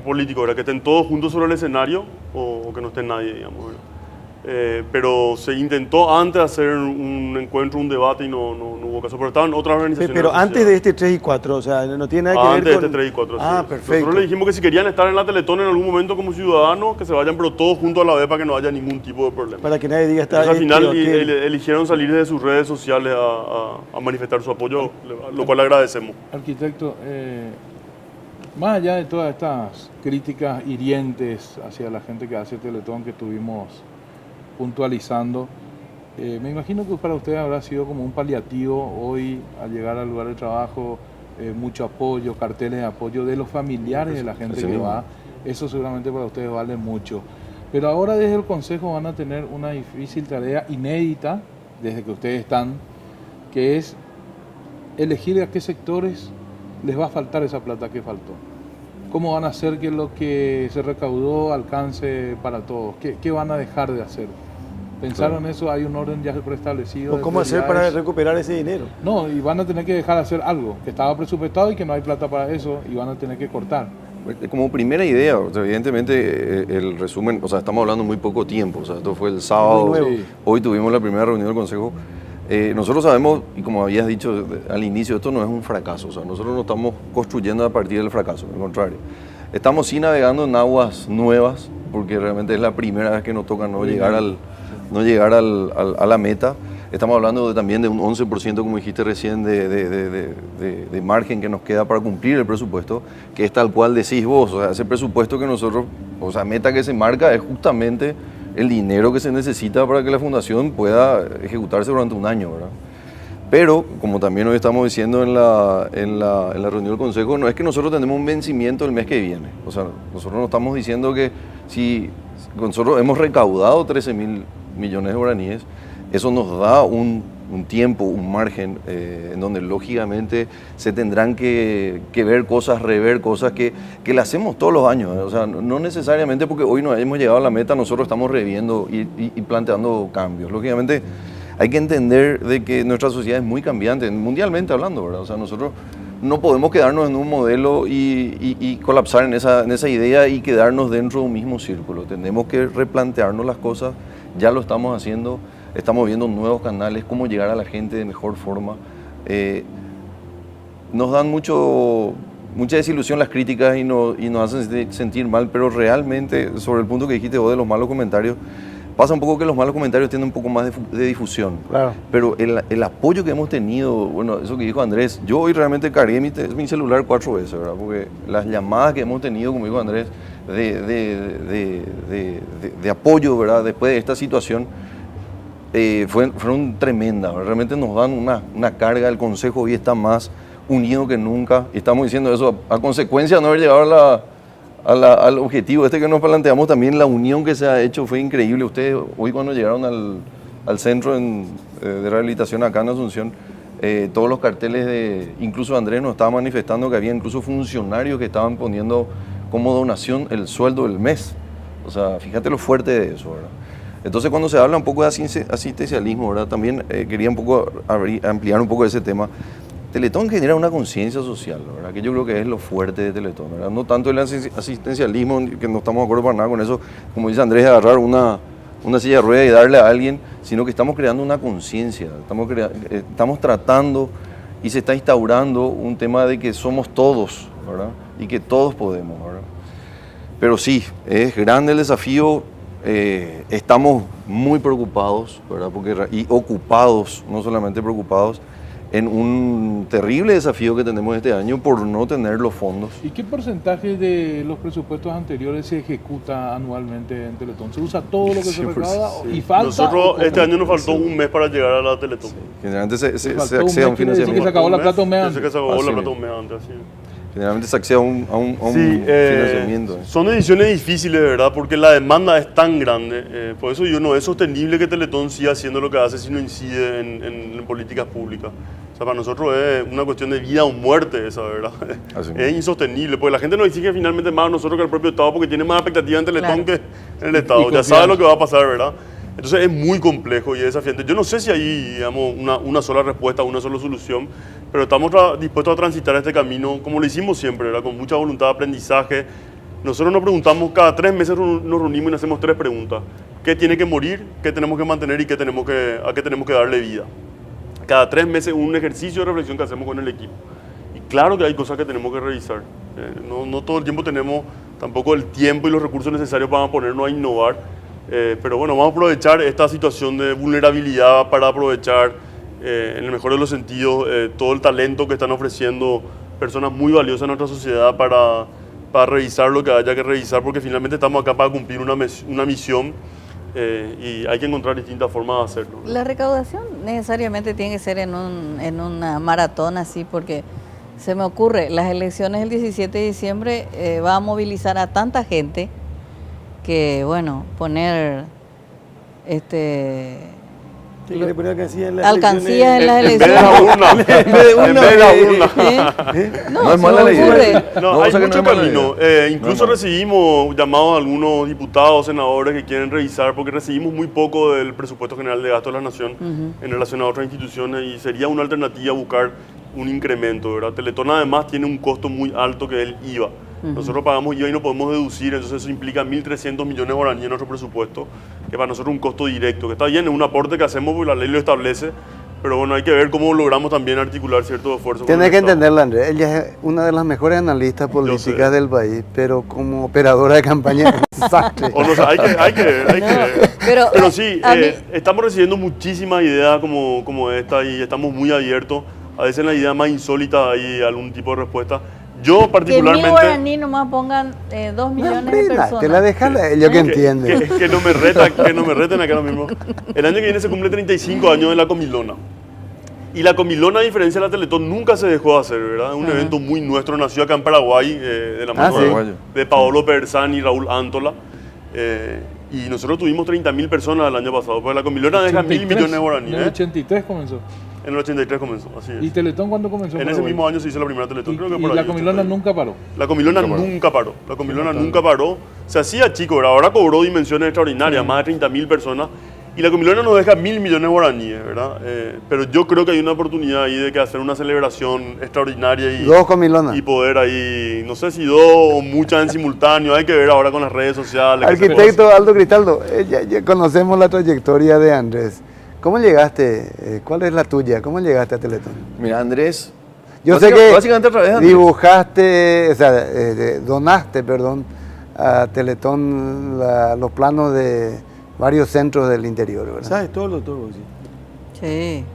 políticos, era que estén todos juntos sobre el escenario o que no esté nadie, digamos, ¿verdad? Pero se intentó antes hacer un encuentro, un debate y no hubo caso. Pero estaban otras organizaciones. Pero antes de este 3 y 4, o sea, no tiene nada que ver antes con... de este 3 y 4, Ah, sí. perfecto. Nosotros le dijimos que si querían estar en la Teletón en algún momento como ciudadanos, que se vayan, pero todos juntos a la vez para que no haya ningún tipo de problema. Para que nadie diga... Entonces, al final eligieron salir de sus redes sociales a manifestar su apoyo, lo cual le agradecemos. Arquitecto, más allá de todas estas críticas hirientes hacia la gente que hace Teletón que estuvimos puntualizando, me imagino que para usted habrá sido como un paliativo hoy al llegar al lugar de trabajo, mucho apoyo, carteles de apoyo de los familiares de la gente que va. Eso seguramente para ustedes vale mucho. Pero ahora desde el Consejo van a tener una difícil tarea inédita, desde que ustedes están, que es elegir a qué sectores les va a faltar esa plata que faltó. ¿Cómo van a hacer que lo que se recaudó alcance para todos? ¿Qué van a dejar de hacer? ¿Pensaron eso? ¿Hay un orden ya preestablecido? ¿O cómo hacer para recuperar ese dinero? No, y van a tener que dejar de hacer algo que estaba presupuestado y que no hay plata para eso y van a tener que cortar. Como primera idea, o sea, evidentemente el resumen, o sea, estamos hablando muy poco tiempo, o sea, esto fue el sábado, Sí. Hoy tuvimos la primera reunión del Consejo. Nosotros sabemos, y como habías dicho al inicio, esto no es un fracaso, o sea, nosotros no estamos construyendo a partir del fracaso, al contrario. Estamos sí navegando en aguas nuevas, porque realmente es la primera vez que nos toca no llegar a la meta. Estamos hablando también de un 11%, como dijiste recién, de margen que nos queda para cumplir el presupuesto, que es tal cual decís vos, o sea, ese presupuesto que nosotros, o sea, meta que se marca es justamente el dinero que se necesita para que la fundación pueda ejecutarse durante un año, ¿verdad? Pero, como también hoy estamos diciendo en la reunión del Consejo, no es que nosotros tenemos un vencimiento el mes que viene. O sea, nosotros no estamos diciendo que si nosotros hemos recaudado 13.000 millones de guaraníes, eso nos da un tiempo, un margen, en donde lógicamente se tendrán que ver cosas, rever cosas que le hacemos todos los años. O sea, no necesariamente porque hoy no hemos llegado a la meta, nosotros estamos reviendo y planteando cambios. Lógicamente hay que entender de que nuestra sociedad es muy cambiante, mundialmente hablando, ¿verdad? O sea, nosotros no podemos quedarnos en un modelo y colapsar en esa idea y quedarnos dentro de un mismo círculo. Tenemos que replantearnos las cosas, ya lo estamos haciendo. Estamos viendo nuevos canales, cómo llegar a la gente de mejor forma. Nos dan mucha desilusión las críticas y nos hacen sentir mal, pero realmente, sobre el punto que dijiste vos de los malos comentarios, pasa un poco que los malos comentarios tienen un poco más de difusión. Claro. Pero el apoyo que hemos tenido, bueno, eso que dijo Andrés, yo hoy realmente cargué mi celular 4 veces, ¿verdad? Porque las llamadas que hemos tenido, como dijo Andrés, de apoyo, ¿verdad? Después de esta situación, fueron tremendas. Realmente nos dan una carga. El Consejo hoy está más unido que nunca. Y estamos diciendo eso a consecuencia de no haber llegado al objetivo que nos planteamos. También la unión que se ha hecho fue increíble. Ustedes hoy cuando llegaron al centro de rehabilitación acá en Asunción, todos los carteles incluso Andrés nos estaba manifestando que había incluso funcionarios que estaban poniendo como donación el sueldo del mes. O sea, fíjate lo fuerte de eso, ¿verdad? Entonces, cuando se habla un poco de asistencialismo, ¿verdad? También quería un poco ampliar un poco ese tema. Teletón genera una conciencia social, ¿verdad? Que yo creo que es lo fuerte de Teletón, ¿verdad? No tanto el asistencialismo, que no estamos de acuerdo para nada con eso, como dice Andrés, agarrar una silla de ruedas y darle a alguien, sino que estamos creando una conciencia, estamos tratando y se está instaurando un tema de que somos todos, ¿verdad? Y que todos podemos, ¿verdad? Pero sí, es grande el desafío. Estamos muy preocupados, ¿verdad? Y ocupados, no solamente preocupados, en un terrible desafío que tenemos este año por no tener los fondos. ¿Y qué porcentaje de los presupuestos anteriores se ejecuta anualmente en Teletón? ¿Se usa todo lo que se 100%, recauda y falta? Nosotros este año nos faltó un mes para llegar a la Teletón. Generalmente se faltó un accede a un mes, quiere decir que financiamiento. se acabó la plata un mes Dice que se acabó antes. la Ah, plata sí. un mes antes, sí. Generalmente se accede a un Sí, financiamiento. son decisiones difíciles, ¿verdad? Porque la demanda es tan grande. Por eso yo no es sostenible que Teletón siga haciendo lo que hace si no incide en políticas públicas. O sea, para nosotros es una cuestión de vida o muerte esa, ¿verdad? Así Es mismo. insostenible, porque la gente nos exige finalmente más a nosotros que al propio Estado porque tiene más expectativa en Teletón Claro. que en el Estado. Ya confianza. sabe lo que va a pasar, ¿verdad? Entonces es muy complejo y es desafiante. Yo no sé si hay, digamos, una sola respuesta, una sola solución, pero estamos dispuestos a transitar este camino como lo hicimos siempre, ¿verdad? Con mucha voluntad de aprendizaje. Nosotros nos preguntamos, cada 3 meses nos reunimos y nos hacemos 3 preguntas. ¿Qué tiene que morir? ¿Qué tenemos que mantener? ¿Y a qué tenemos que darle vida? Cada 3 meses un ejercicio de reflexión que hacemos con el equipo. Y claro que hay cosas que tenemos que revisar. No todo el tiempo tenemos tampoco el tiempo y los recursos necesarios para ponernos a innovar. Pero bueno, vamos a aprovechar esta situación de vulnerabilidad para aprovechar, en el mejor de los sentidos, todo el talento que están ofreciendo personas muy valiosas en nuestra sociedad para revisar lo que haya que revisar, porque finalmente estamos acá para cumplir una misión y hay que encontrar distintas formas de hacerlo. La recaudación necesariamente tiene que ser en una maratón así, porque se me ocurre, las elecciones del 17 de diciembre va a movilizar a tanta gente que, bueno, poner ¿Qué quiere poner alcancía en las alcancías en las En vez de la elecciones? urna. En vez de la urna. ¿Eh? No es se mala me la ocurre. idea. No, No, hay o sea que mucho no es mala camino. idea. Incluso No es mala. recibimos llamados a algunos diputados, senadores que quieren revisar, porque recibimos muy poco del presupuesto general de gasto de la Nación en relación a otras instituciones y sería una alternativa buscar un incremento, ¿verdad? Teletón además tiene un costo muy alto que es el IVA. Nosotros pagamos IVA y no podemos deducir, entonces eso implica 1.300 millones de guaraníes en nuestro presupuesto, que para nosotros es un costo directo, que está bien, es un aporte que hacemos porque la ley lo establece, pero bueno, hay que ver cómo logramos también articular ciertos esfuerzos. con Tienes el que Estado. entenderla, Andrés. Ella es una de las mejores analistas sé. políticas del país, pero como operadora de campaña es un desastre. O no sé, hay que ver. Pero, Sí, a mí- estamos recibiendo muchísimas ideas como esta y estamos muy abiertos. A veces en la idea más insólita hay algún tipo de respuesta. Yo que en mi particularmente... guaraní nomás pongan 2 millones de personas. Te la deja ellos que entienden. Que no me reten acá lo mismo. El año que viene se cumple 35 años de la Comilona. Y la Comilona, a diferencia de la Teletón, nunca se dejó de hacer, ¿verdad? Es un evento muy nuestro, nació acá en Paraguay, de la mano sí. de Paolo Perzán y Raúl Antola. Y nosotros tuvimos 30.000 personas el año pasado, pero la Comilona deja 1.000 millones de guaraníes. En el 83 comenzó. En el 83 comenzó, así es. ¿Y Teletón cuándo comenzó? En ese Paraguay? mismo año se hizo la primera Teletón, Y, creo que y por ahí, la Comilona 83. nunca paró. La Comilona nunca paró. La Comilona nunca paró. Se hacía chico, ¿verdad? Ahora cobró dimensiones extraordinarias, más de 30.000 personas. Y la Comilona nos deja 1.000 millones de guaraníes, ¿verdad? Pero yo creo que hay una oportunidad ahí de que hacer una celebración extraordinaria y, 2 comilonas. y poder ahí, no sé si 2 o muchas en simultáneo. Hay que ver ahora con las redes sociales. qué se puede Arquitecto Aldo Cristaldo, ya conocemos la trayectoria de Andrés. ¿Cómo llegaste? ¿Cuál es la tuya? ¿Cómo llegaste a Teletón? Mira, Andrés, Yo sé que básicamente a través de Andrés. dibujaste, o sea, donaste, perdón, a Teletón los planos de varios centros del interior, ¿verdad? ¿Sabes todo sí? Sí. ¿Eh?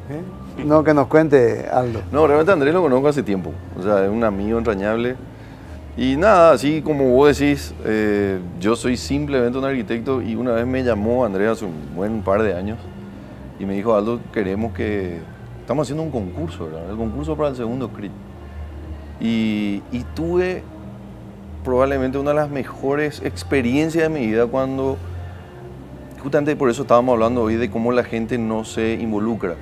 No, que nos cuente Aldo. No, realmente a Andrés lo conozco hace tiempo. O sea, es un amigo entrañable. Y nada, así como vos decís, yo soy simplemente un arquitecto y una vez me llamó Andrés hace un buen par de años y me dijo, Aldo, estamos haciendo un concurso, ¿verdad? El concurso para el segundo CRIT. Y tuve probablemente una de las mejores experiencias de mi vida cuando, justamente por eso estábamos hablando hoy de cómo la gente no se involucra.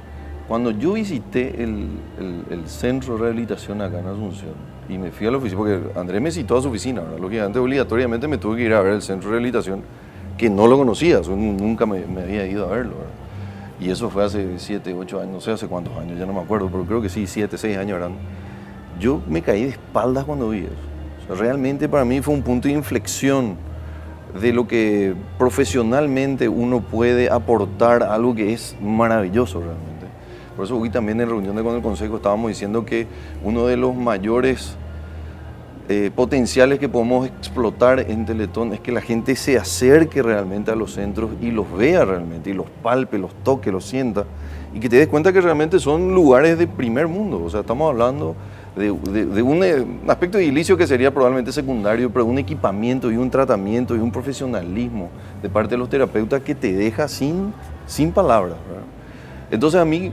Cuando yo visité el centro de rehabilitación acá en Asunción y me fui a la oficina, porque Andrés me citó a su oficina, ¿verdad? Lógicamente, obligatoriamente me tuve que ir a ver el centro de rehabilitación, que no lo conocía, nunca me había ido a verlo, ¿verdad? Y eso fue hace 7, 8 años, no sé hace cuántos años, ya no me acuerdo, pero creo que sí, 7, 6 años eran. Yo me caí de espaldas cuando vi eso. O sea, realmente para mí fue un punto de inflexión de lo que profesionalmente uno puede aportar, algo que es maravilloso realmente. Por eso hoy también en reuniones con el Consejo estábamos diciendo que uno de los mayores potenciales que podemos explotar en Teletón es que la gente se acerque realmente a los centros y los vea realmente, y los palpe, los toque, los sienta, y que te des cuenta que realmente son lugares de primer mundo. O sea, estamos hablando de un aspecto edilicio que sería probablemente secundario, pero un equipamiento y un tratamiento y un profesionalismo de parte de los terapeutas que te deja sin palabras, ¿verdad? Entonces a mí,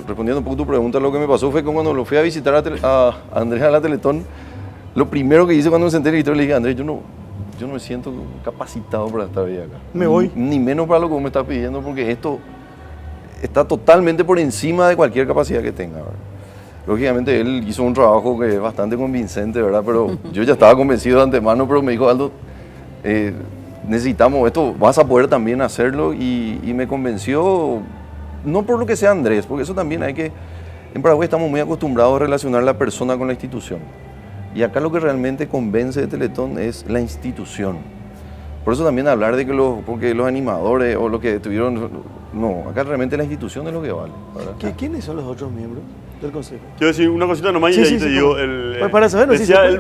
respondiendo un poco a tu pregunta, lo que me pasó fue que cuando lo fui a visitar a Andrés a la Teletón, lo primero que hice cuando me senté en el editor le dije: Andrés, yo no me siento capacitado para estar ahí acá. Me voy. Ni menos para lo que vos me estás pidiendo, porque esto está totalmente por encima de cualquier capacidad que tenga, ¿verdad? Lógicamente él hizo un trabajo que es bastante convincente, ¿verdad? Pero yo ya estaba convencido de antemano, pero me dijo: Aldo, necesitamos esto, vas a poder también hacerlo, y me convenció, no por lo que sea Andrés, porque eso también hay que, en Paraguay estamos muy acostumbrados a relacionar la persona con la institución, y acá lo que realmente convence de Teletón es la institución. Por eso también hablar de que porque los animadores o los que estuvieron, no, acá realmente la institución es lo que vale, ¿verdad? ¿Quiénes son los otros miembros del consejo? Quiero decir una cosita nomás Sí, y ahí sí, te sí, digo, pues para saberlo, sí, decía sí,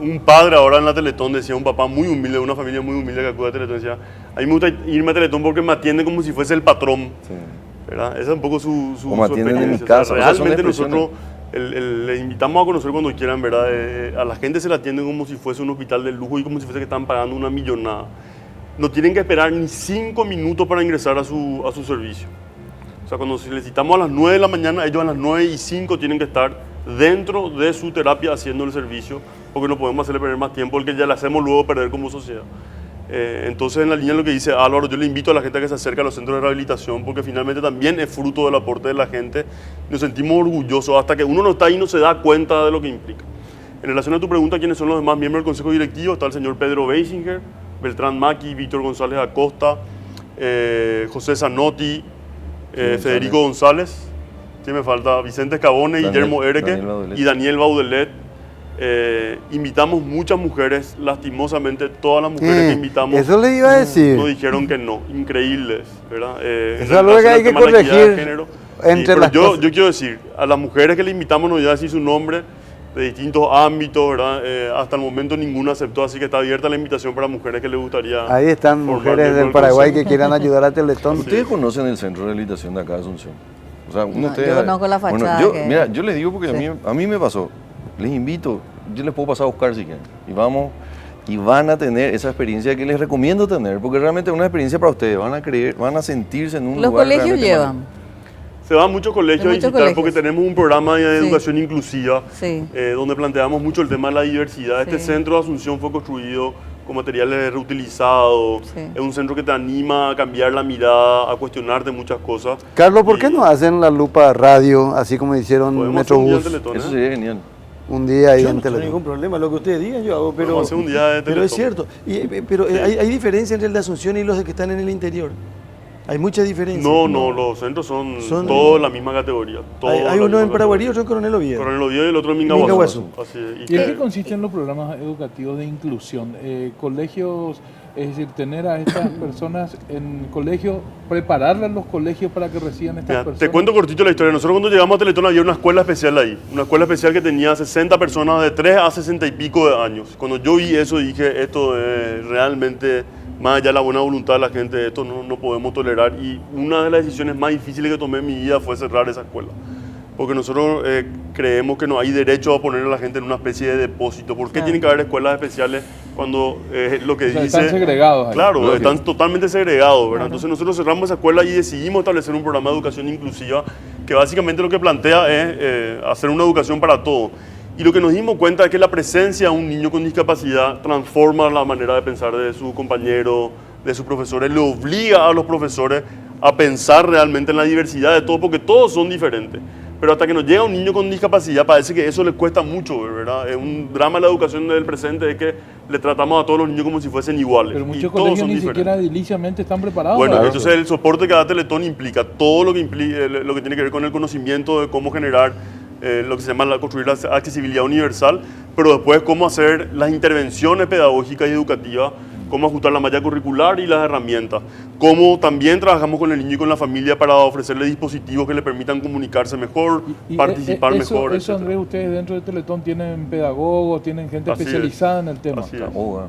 un padre ahora en la Teletón, decía un papá muy humilde, de una familia muy humilde que acude a Teletón, decía: a mí me gusta irme a Teletón porque me atienden como si fuese el patrón, Sí. ¿verdad? Esa es un poco su O me atienden en mi experiencia. casa, O sea, o sea, son realmente expresiones. nosotros le invitamos a conocer cuando quieran, ¿verdad? A la gente se la atienden como si fuese un hospital de lujo y como si fuese que están pagando una millonada. No tienen que esperar ni 5 minutos para ingresar a su servicio. O sea, cuando les citamos a las 9 de la mañana, ellos a las 9:05 tienen que estar dentro de su terapia haciendo el servicio, porque no podemos hacerle perder más tiempo, porque ya le hacemos luego perder como sociedad. Entonces, en la línea de lo que dice Álvaro, yo le invito a la gente a que se acerque a los centros de rehabilitación, porque finalmente también es fruto del aporte de la gente. Nos sentimos orgullosos, hasta que uno no está ahí no se da cuenta de lo que implica. En relación a tu pregunta, ¿quiénes son los demás miembros del Consejo Directivo? Está el señor Pedro Beisinger, Beltrán Maki, Víctor González Acosta, José Zanotti, Federico González, ¿quién me falta? Vicente Escabone, Guillermo Ereque y Daniel Baudelet. Invitamos muchas mujeres, lastimosamente todas las mujeres que invitamos Eso le iba a decir. nos dijeron que no, increíbles, ¿verdad? Eso es algo que hay que corregir entre las yo cosas. quiero decir, a las mujeres que le invitamos, no voy a decir su nombre, de distintos ámbitos, ¿verdad? Hasta el momento ninguna aceptó, así que está abierta la invitación para mujeres que les gustaría. Ahí están formar mujeres miembro del del Paraguay consejo. que quieran ayudar a Teletón. ¿Ustedes conocen el centro de rehabilitación de acá de Asunción? O sea, No, yo conozco la fachada que- Mira, yo les digo porque Sí. a mí me pasó. Les invito, yo les puedo pasar a buscar si quieren. Y vamos, y van a tener esa experiencia que les recomiendo tener, porque realmente es una experiencia para ustedes. Van a creer, van a sentirse en un Los lugar colegios realmente llevan. Se va a muchos colegios a En muchos visitar colegios. porque tenemos un programa de Sí. educación inclusiva Sí. donde planteamos mucho el tema de la diversidad. Este Sí. centro de Asunción fue construido con materiales reutilizados. Sí. Es un centro que te anima a cambiar la mirada, a cuestionarte muchas cosas. Carlos, ¿por qué Y no hacen la lupa radio, así como hicieron podemos hacer un día en Metrobús? Teletón, Eso ¿eh? sería genial. Un día ahí Yo en no tengo Teletón. ningún problema, lo que ustedes digan yo hago, pero, Vamos a hacer un día de pero es Teletón. cierto. Pero hay diferencia entre el de Asunción y los que están en el interior. Hay mucha diferencia. No, los centros son todos la misma categoría. todos Hay la uno misma en Paraguay y categoría. otro en Coronel Oviedo. Coronel Oviedo y el otro en Mingaguazú. Mingaguazú. Así es. ¿Y en qué consisten los programas educativos de inclusión? Colegios, es decir, tener a estas personas en colegio, prepararlas en los colegios para que reciban estas Mira, personas. te cuento cortito la historia. Nosotros cuando llegamos a Teletón había una escuela especial ahí. Una escuela especial que tenía 60 personas de 3 a 60 y pico de años. Cuando yo vi eso dije, esto es realmente, más allá de la buena voluntad de la gente, esto no podemos tolerar. Y una de las decisiones más difíciles que tomé en mi vida fue cerrar esa escuela. Porque nosotros creemos que no hay derecho a poner a la gente en una especie de depósito. ¿Por qué Claro. tienen que haber escuelas especiales cuando lo que O sea, dice... están segregados ahí. Claro, Lógico. están totalmente segregados, ¿verdad? Claro. Entonces nosotros cerramos esa escuela y decidimos establecer un programa de educación inclusiva que básicamente lo que plantea es hacer una educación para todos. Y lo que nos dimos cuenta es que la presencia de un niño con discapacidad transforma la manera de pensar de su compañero, de sus profesores, le obliga a los profesores a pensar realmente en la diversidad de todos, porque todos son diferentes. Pero hasta que nos llega un niño con discapacidad parece que eso le cuesta mucho, ¿verdad? Es un drama de la educación del presente, es que le tratamos a todos los niños como si fuesen iguales. Pero y muchos todos colegios son ni diferentes. siquiera ediliciamente están preparados. Bueno, para entonces el soporte que da Teletón implica todo lo que lo que tiene que ver con el conocimiento de cómo generar lo que se llama construir la accesibilidad universal, pero después cómo hacer las intervenciones pedagógicas y educativas, cómo ajustar la malla curricular y las herramientas, cómo también trabajamos con el niño y con la familia para ofrecerle dispositivos que le permitan comunicarse mejor, participar mejor, Eso, etc. Andrés, ustedes dentro de Teletón tienen pedagogos, tienen gente Así es. especializada en el tema. Así es. Oh,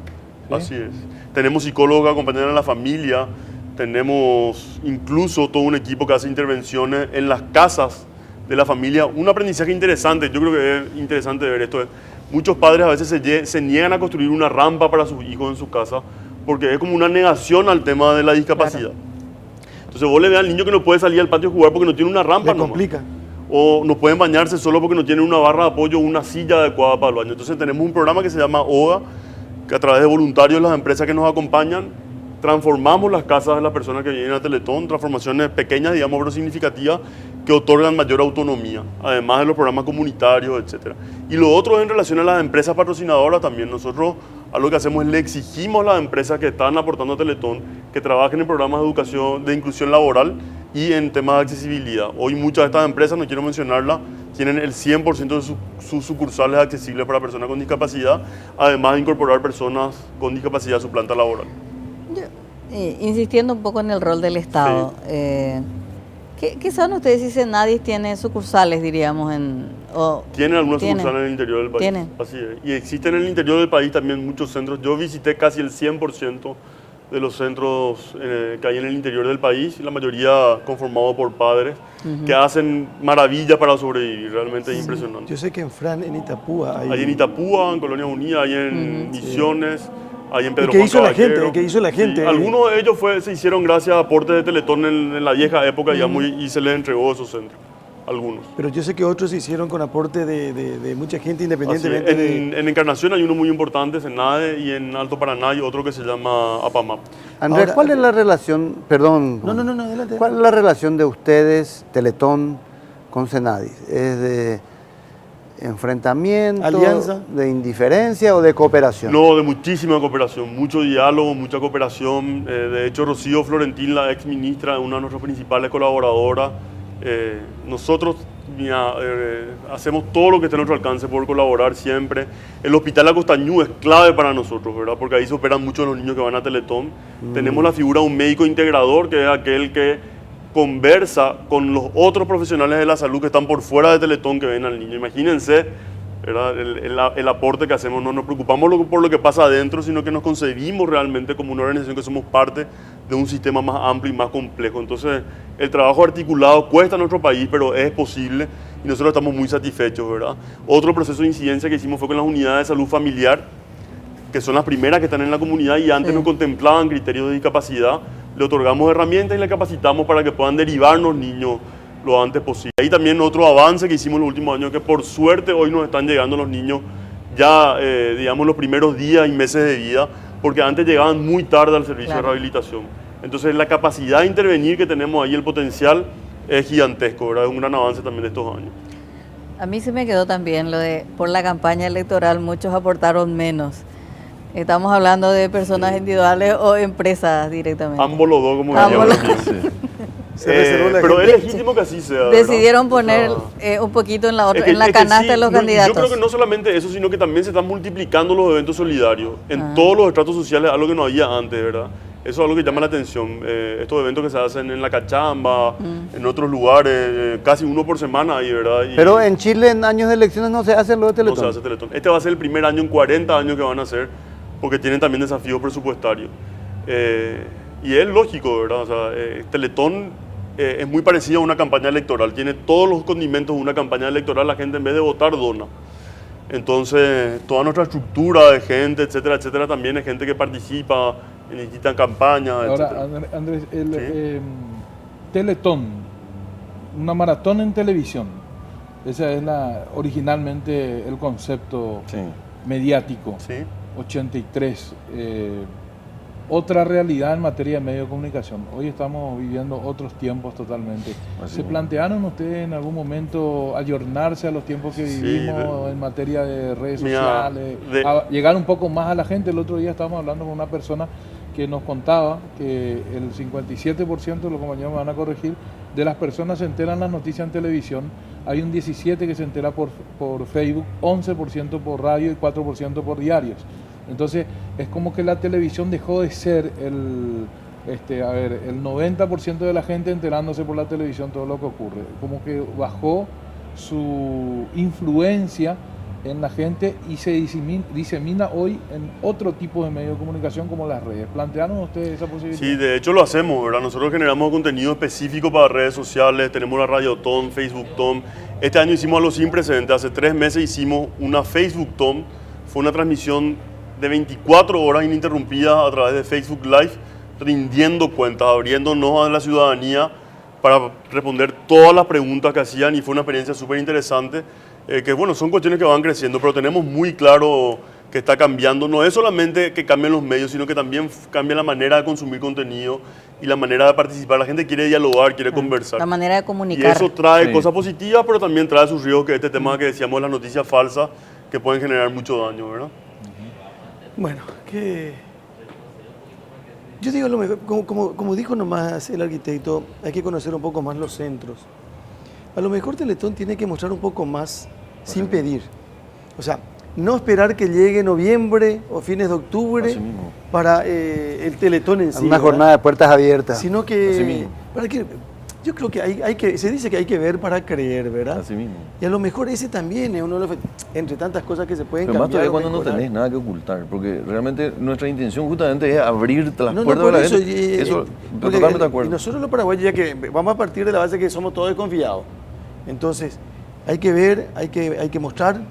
¿Sí? Así es. Tenemos psicólogos que acompañan a la familia. Tenemos incluso todo un equipo que hace intervenciones en las casas de la familia. Un aprendizaje interesante, yo creo que es interesante ver esto. Muchos padres a veces se niegan a construir una rampa para sus hijos en su casa porque es como una negación al tema de la discapacidad. Claro. Entonces vos le ves al niño que no puede salir al patio a jugar porque no tiene una rampa. Le complica. O no pueden bañarse solo porque no tienen una barra de apoyo o una silla adecuada para el baño. Entonces tenemos un programa que se llama OGA, que a través de voluntarios de las empresas que nos acompañan, transformamos las casas de las personas que vienen a Teletón, transformaciones pequeñas, digamos, pero significativas, que otorgan mayor autonomía, además de los programas comunitarios, etc. Y lo otro es en relación a las empresas patrocinadoras también. Nosotros algo que hacemos es le exigimos a las empresas que están aportando a Teletón que trabajen en programas de educación, de inclusión laboral y en temas de accesibilidad. Hoy muchas de estas empresas, no quiero mencionarlas, tienen el 100% de sus sucursales accesibles para personas con discapacidad, además de incorporar personas con discapacidad a su planta laboral. Insistiendo un poco en el rol del Estado, sí. ¿Qué saben ustedes si Senadis tiene sucursales, diríamos? Tienen algunas sucursales en el interior del país. ¿Tienen? Así es. Y existen en el interior del país también muchos centros. Yo visité casi el 100% de los centros que hay en el interior del país, la mayoría conformados por padres que hacen maravillas para sobrevivir, realmente es impresionante. Yo sé que en Itapúa hay... Hay en Itapúa, en Colonias Unidas, hay en Misiones, hay en Pedro ¿Qué Juan hizo la Caballero. gente? ¿Qué hizo la gente? Sí, algunos de ellos se hicieron gracias a aportes de Teletón en la vieja época, digamos, y se les entregó esos centros. Algunos. Pero yo sé que otros se hicieron con aporte de mucha gente independientemente en Encarnación hay uno muy importante, Senade, y en Alto Paraná hay otro que se llama APAMAP. Andrés, Ahora, ¿cuál es la relación, perdón? No, adelante. ¿Cuál es la relación de ustedes, Teletón, con Senadis? ¿Es de enfrentamiento, alianza, de indiferencia o de cooperación? No, de muchísima cooperación, mucho diálogo, mucha cooperación. De hecho, Rocío Florentín, la ex ministra, una de nuestras principales colaboradoras, nosotros hacemos todo lo que esté a nuestro alcance por colaborar siempre. El Hospital La Costañú es clave para nosotros, ¿verdad? Porque ahí se operan muchos de los niños que van a Teletón. Tenemos la figura de un médico integrador, que es aquel que conversa con los otros profesionales de la salud que están por fuera de Teletón que ven al niño. Imagínense, ¿verdad? El aporte que hacemos. No nos preocupamos por lo que pasa adentro, sino que nos concebimos realmente como una organización que somos parte de un sistema más amplio y más complejo. Entonces, el trabajo articulado cuesta a nuestro país, pero es posible y nosotros estamos muy satisfechos, ¿verdad? Otro proceso de incidencia que hicimos fue con las unidades de salud familiar, que son las primeras que están en la comunidad y antes no contemplaban criterios de discapacidad. Le otorgamos herramientas y le capacitamos para que puedan derivarnos niños lo antes posible. Ahí también otro avance que hicimos en los últimos años, que por suerte hoy nos están llegando los niños ya, digamos, los primeros días y meses de vida, porque antes llegaban muy tarde al servicio de rehabilitación. Entonces la capacidad de intervenir que tenemos ahí, el potencial, es gigantesco, ¿verdad? Es un gran avance también de estos años. A mí se me quedó también lo de, por la campaña electoral, muchos aportaron menos. Estamos hablando de personas individuales o empresas directamente. Ambos los dos, como diríamos. Pero es legítimo que así sea. Decidieron poner un poquito en la canasta de los candidatos. Yo creo que no solamente eso, sino que también se están multiplicando los eventos solidarios en todos los estratos sociales, algo que no había antes, ¿verdad? Eso es algo que llama la atención. Estos eventos que se hacen en la Cachamba, en otros lugares, casi uno por semana ahí, ¿verdad? Pero en Chile, en años de elecciones, no se hacen los de Teletón. No se hace Teletón. Este va a ser el primer año en 40 años que van a hacer, porque tienen también desafíos presupuestarios. Y es lógico, ¿verdad? O sea, Teletón es muy parecido a una campaña electoral. Tiene todos los condimentos de una campaña electoral. La gente, en vez de votar, dona. Entonces, toda nuestra estructura de gente, etcétera, etcétera, también es gente que participa en distintas campañas, Ahora, etcétera. Andrés, Teletón, una maratón en televisión. Ese es originalmente el concepto mediático. Sí. 83. Otra realidad en materia de medio de comunicación. Hoy estamos viviendo otros tiempos totalmente. ¿Se plantearon ustedes en algún momento ayornarse a los tiempos que vivimos en materia de redes sociales? A llegar un poco más a la gente. El otro día estábamos hablando con una persona que nos contaba que el 57%, los compañeros me van a corregir, de las personas se enteran las noticias en televisión. Hay un 17% que se entera por Facebook, 11% por radio y 4% por diarios. Entonces, es como que la televisión dejó de ser el 90% de la gente enterándose por la televisión todo lo que ocurre. Como que bajó su influencia en la gente y se disemina hoy en otro tipo de medios de comunicación como las redes. ¿Plantearon ustedes esa posibilidad? Sí, de hecho lo hacemos, ¿verdad? Nosotros generamos contenido específico para redes sociales, tenemos la Radioton, FacebookTon. Este año hicimos algo sin precedentes, hace 3 meses hicimos una FacebookTon, fue una transmisión de 24 horas ininterrumpida a través de Facebook Live, rindiendo cuentas, abriéndonos a la ciudadanía para responder todas las preguntas que hacían y fue una experiencia súper interesante. Que bueno, son cuestiones que van creciendo, pero tenemos muy claro que está cambiando. No es solamente que cambien los medios, sino que también cambia la manera de consumir contenido y la manera de participar. La gente quiere dialogar, quiere conversar. La manera de comunicar. Y eso trae Sí. cosas positivas, pero también trae sus riesgos, que este tema que decíamos, las noticias falsas, que pueden generar mucho daño, ¿verdad? Bueno, que yo digo lo mejor, como dijo nomás el arquitecto, hay que conocer un poco más los centros. A lo mejor Teletón tiene que mostrar un poco más sin pedir. O sea, no esperar que llegue noviembre o fines de octubre Así mismo. para el Teletón en sí. Una ¿verdad? jornada de puertas abiertas. Sino Así que, mismo. para que yo creo que hay que, se dice que hay que ver para creer, ¿verdad? Así mismo. Y a lo mejor ese también es uno de los, entre tantas cosas que se pueden Pero más cambiar. todavía o cuando no mejorar. tenés nada que ocultar, porque realmente nuestra intención justamente es abrir las No, puertas por de la eso, gente. Eso, porque totalmente de y acuerdo. nosotros los paraguayos, ya que vamos a partir de la base que somos todos desconfiados. Entonces, hay que ver, hay que mostrar,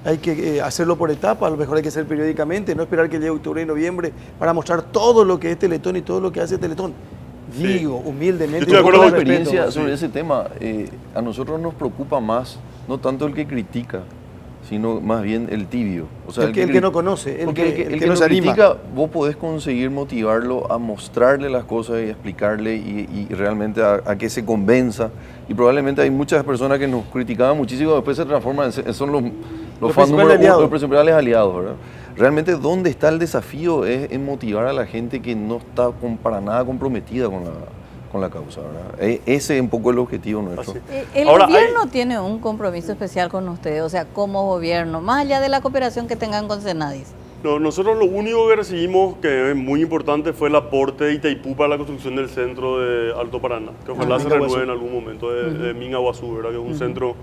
hay que hacerlo por etapas, a lo mejor hay que hacer periódicamente, no esperar que llegue octubre y noviembre para mostrar todo lo que es Teletón y todo lo que hace Teletón. Sí. Digo, humildemente. Yo estoy de con acuerdo todo Una con el experiencia respeto. sobre ese tema, a nosotros nos preocupa más, no tanto el que critica, sino más bien el tibio. O sea, El que no conoce, el porque que el que no no se anima. critica, vos podés conseguir motivarlo a mostrarle las cosas y explicarle y realmente a que se convenza. Y probablemente hay muchas personas que nos criticaban muchísimo, después se transforman son los fans principales número uno, aliados. los principales aliados, ¿verdad? Realmente dónde está el desafío es en motivar a la gente que no está para nada comprometida con la causa, ¿verdad? Ese es un poco el objetivo nuestro. Así. El Ahora, gobierno tiene un compromiso especial con ustedes, o sea, como gobierno, más allá de la cooperación que tengan con Senadis. No, nosotros lo único que recibimos, que es muy importante, fue el aporte de Itaipú para la construcción del centro de Alto Paraná, que ojalá se Mingaguazú. renueve en algún momento, de Mingaguazú, ¿verdad? Que es un centro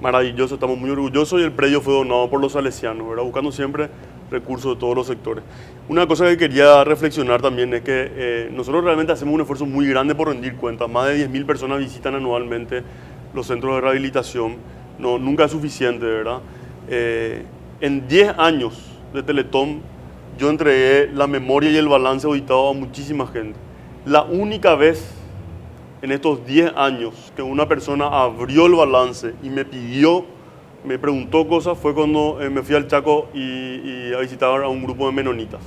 maravilloso, estamos muy orgullosos y el predio fue donado por los salesianos, ¿verdad? Buscando siempre recursos de todos los sectores. Una cosa que quería reflexionar también es que nosotros realmente hacemos un esfuerzo muy grande por rendir cuentas. Más de 10.000 personas visitan anualmente los centros de rehabilitación. No, nunca es suficiente, ¿verdad? En 10 años de Teletón, yo entregué la memoria y el balance auditado a muchísima gente. La única vez en estos 10 años que una persona abrió el balance y me preguntó cosas fue cuando me fui al Chaco y a visitar a un grupo de menonitas.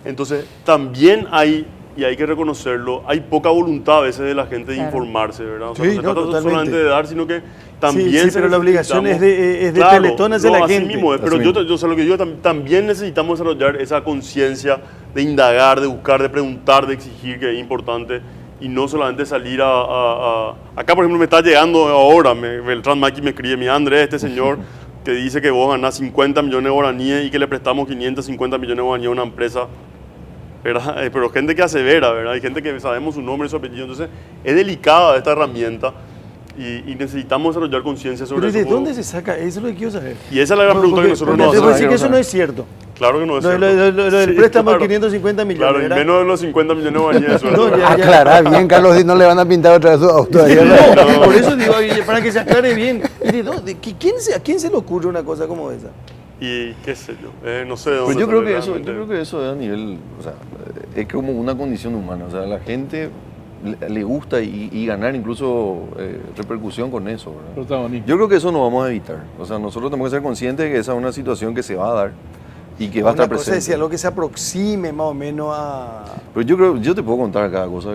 Entonces, también hay, y hay que reconocerlo, hay poca voluntad a veces de la gente de Claro. informarse, ¿verdad? O sea, Sí, no se no, trata totalmente. solamente de dar, sino que también Sí, pero la obligación es de Teletón hacia la así gente. mismo es, pero Así yo, mismo. o sea, lo que yo también necesitamos desarrollar esa conciencia de indagar, de buscar, de preguntar, de exigir, que es importante, y no solamente salir Acá, por ejemplo, me está llegando ahora, Beltrán Maki me escribe, mi Andrés, este señor que dice que vos ganás 50 millones de guaraníes y que le prestamos 550 millones de guaraníes a una empresa, ¿verdad? Pero gente que asevera, ¿verdad? Hay gente que sabemos su nombre y su apellido, entonces es delicada esta herramienta y necesitamos desarrollar conciencia sobre Pero ¿y eso. de dónde se saca? Eso es lo que quiero saber. Y esa es la gran pregunta que nosotros porque nos te voy a hacemos. decir que eso no es cierto. Claro que no es Lo cierto. del Sí, préstamo de claro. 550 millones. Claro, y ¿verdad? menos de los 50 millones de guaraníes de sueldo. No, ya. Aclará bien, Carlos, si no le van a pintar otra vez su auto. No, por eso digo, oye, para que se aclare bien. ¿Y de dónde? ¿A quién se le ocurre una cosa como esa? Y qué sé yo, no sé de dónde Pues yo creo sale que eso, realmente. yo creo que eso es a nivel, o sea, es como una condición humana. O sea, a la gente le gusta y ganar incluso repercusión con eso, ¿verdad? Protagonismo. Yo creo que eso no vamos a evitar. O sea, nosotros tenemos que ser conscientes de que esa es una situación que se va a dar y que va a estar Una cosa presente. decía, algo que se aproxime más o menos a... Pero yo creo, yo te puedo contar cada cosa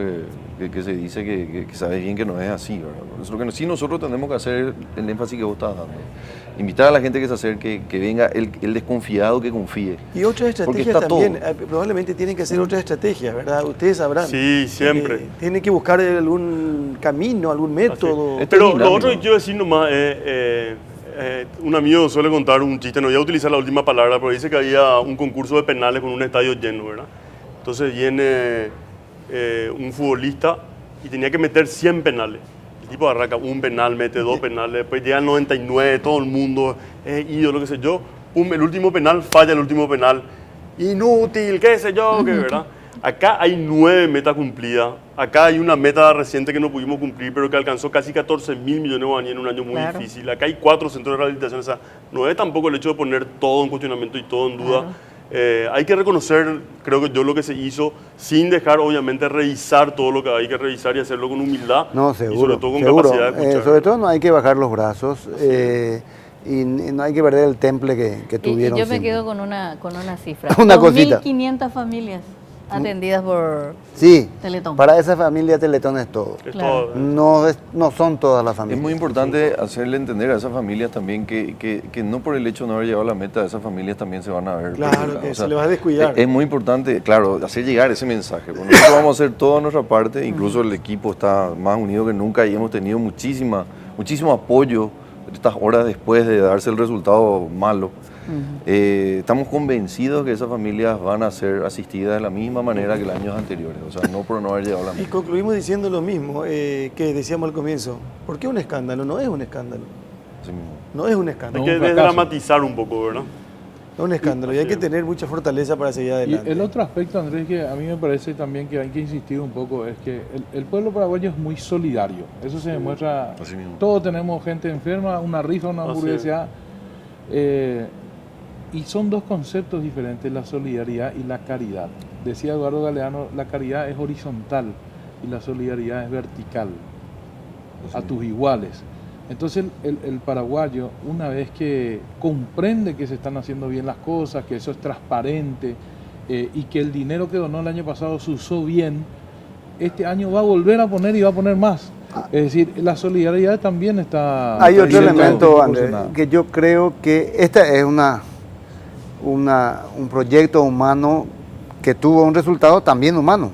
que se dice que sabes bien que no es así, ¿verdad? Eso lo que sí nosotros tenemos que hacer el énfasis que vos estás dando. Invitar a la gente que se acerque, que venga el desconfiado que confíe. Y otras Porque estrategias está también, todo. probablemente tienen que hacer otras estrategias, ¿verdad? Ustedes sabrán. Sí, siempre. Tienen que buscar algún camino, algún método. Esto es Pero lo dinámico. otro que quiero decir nomás un amigo suele contar un chiste, no voy a utilizar la última palabra, pero dice que había un concurso de penales con un estadio lleno, ¿verdad? Entonces viene un futbolista y tenía que meter 100 penales. El tipo arranca un penal, mete 2 penales, después llega al 99, todo el mundo es ídolo, qué sé yo. Pum, el último penal, falla el último penal. Inútil, qué sé yo, qué, ¿verdad? Acá hay 9 metas cumplidas. Acá hay una meta reciente que no pudimos cumplir, pero que alcanzó casi 14.000 millones de guaraníes en un año muy difícil. Acá hay 4 centros de rehabilitación. O sea, no es tampoco el hecho de poner todo en cuestionamiento y todo en duda. Hay que reconocer, creo que yo, lo que se hizo, sin dejar, obviamente, revisar todo lo que hay que revisar y hacerlo con humildad. No, seguro. Y sobre todo con seguro. capacidad de escuchar. Sobre todo no hay que bajar los brazos y no hay que perder el temple que tuvieron. Y yo me siempre. quedo con una cifra. Una cosita. 2.500 familias atendidas por Sí, Teletón. para esa familia Teletón es todo. Es Claro. todo, No son todas las familias. Es muy importante hacerle entender a esas familias también que no por el hecho de no haber llegado a la meta, esas familias también se van a ver. Claro, perjudicadas. que O sea, se le va a descuidar. Es muy importante, claro, hacer llegar ese mensaje. Bueno, nosotros vamos a hacer toda nuestra parte, incluso el equipo está más unido que nunca y hemos tenido muchísimo apoyo estas horas después de darse el resultado malo. Estamos convencidos que esas familias van a ser asistidas de la misma manera que los años anteriores, o sea, no por no haber llegado a la Y meta. concluimos diciendo lo mismo que decíamos al comienzo. ¿Por qué un escándalo? No es un escándalo. Así mismo. No es un escándalo. hay que un fracaso. desdramatizar un poco, ¿verdad? Es un escándalo y hay que tener mucha fortaleza para seguir Y adelante. el otro aspecto, Andrés, que a mí me parece también que hay que insistir un poco, es que el pueblo paraguayo es muy solidario. Eso se demuestra. Así mismo. Todos tenemos gente enferma, una rifa, una Así hamburguesa. Y son dos conceptos diferentes, la solidaridad y la caridad. Decía Eduardo Galeano, la caridad es horizontal y la solidaridad es vertical, a tus iguales. Entonces el paraguayo, una vez que comprende que se están haciendo bien las cosas, que eso es transparente y que el dinero que donó el año pasado se usó bien, este año va a volver a poner y va a poner más. Es decir, la solidaridad también está... Hay otro presente elemento, Andrés, proporcionada. que yo creo que esta es un proyecto humano que tuvo un resultado también humano.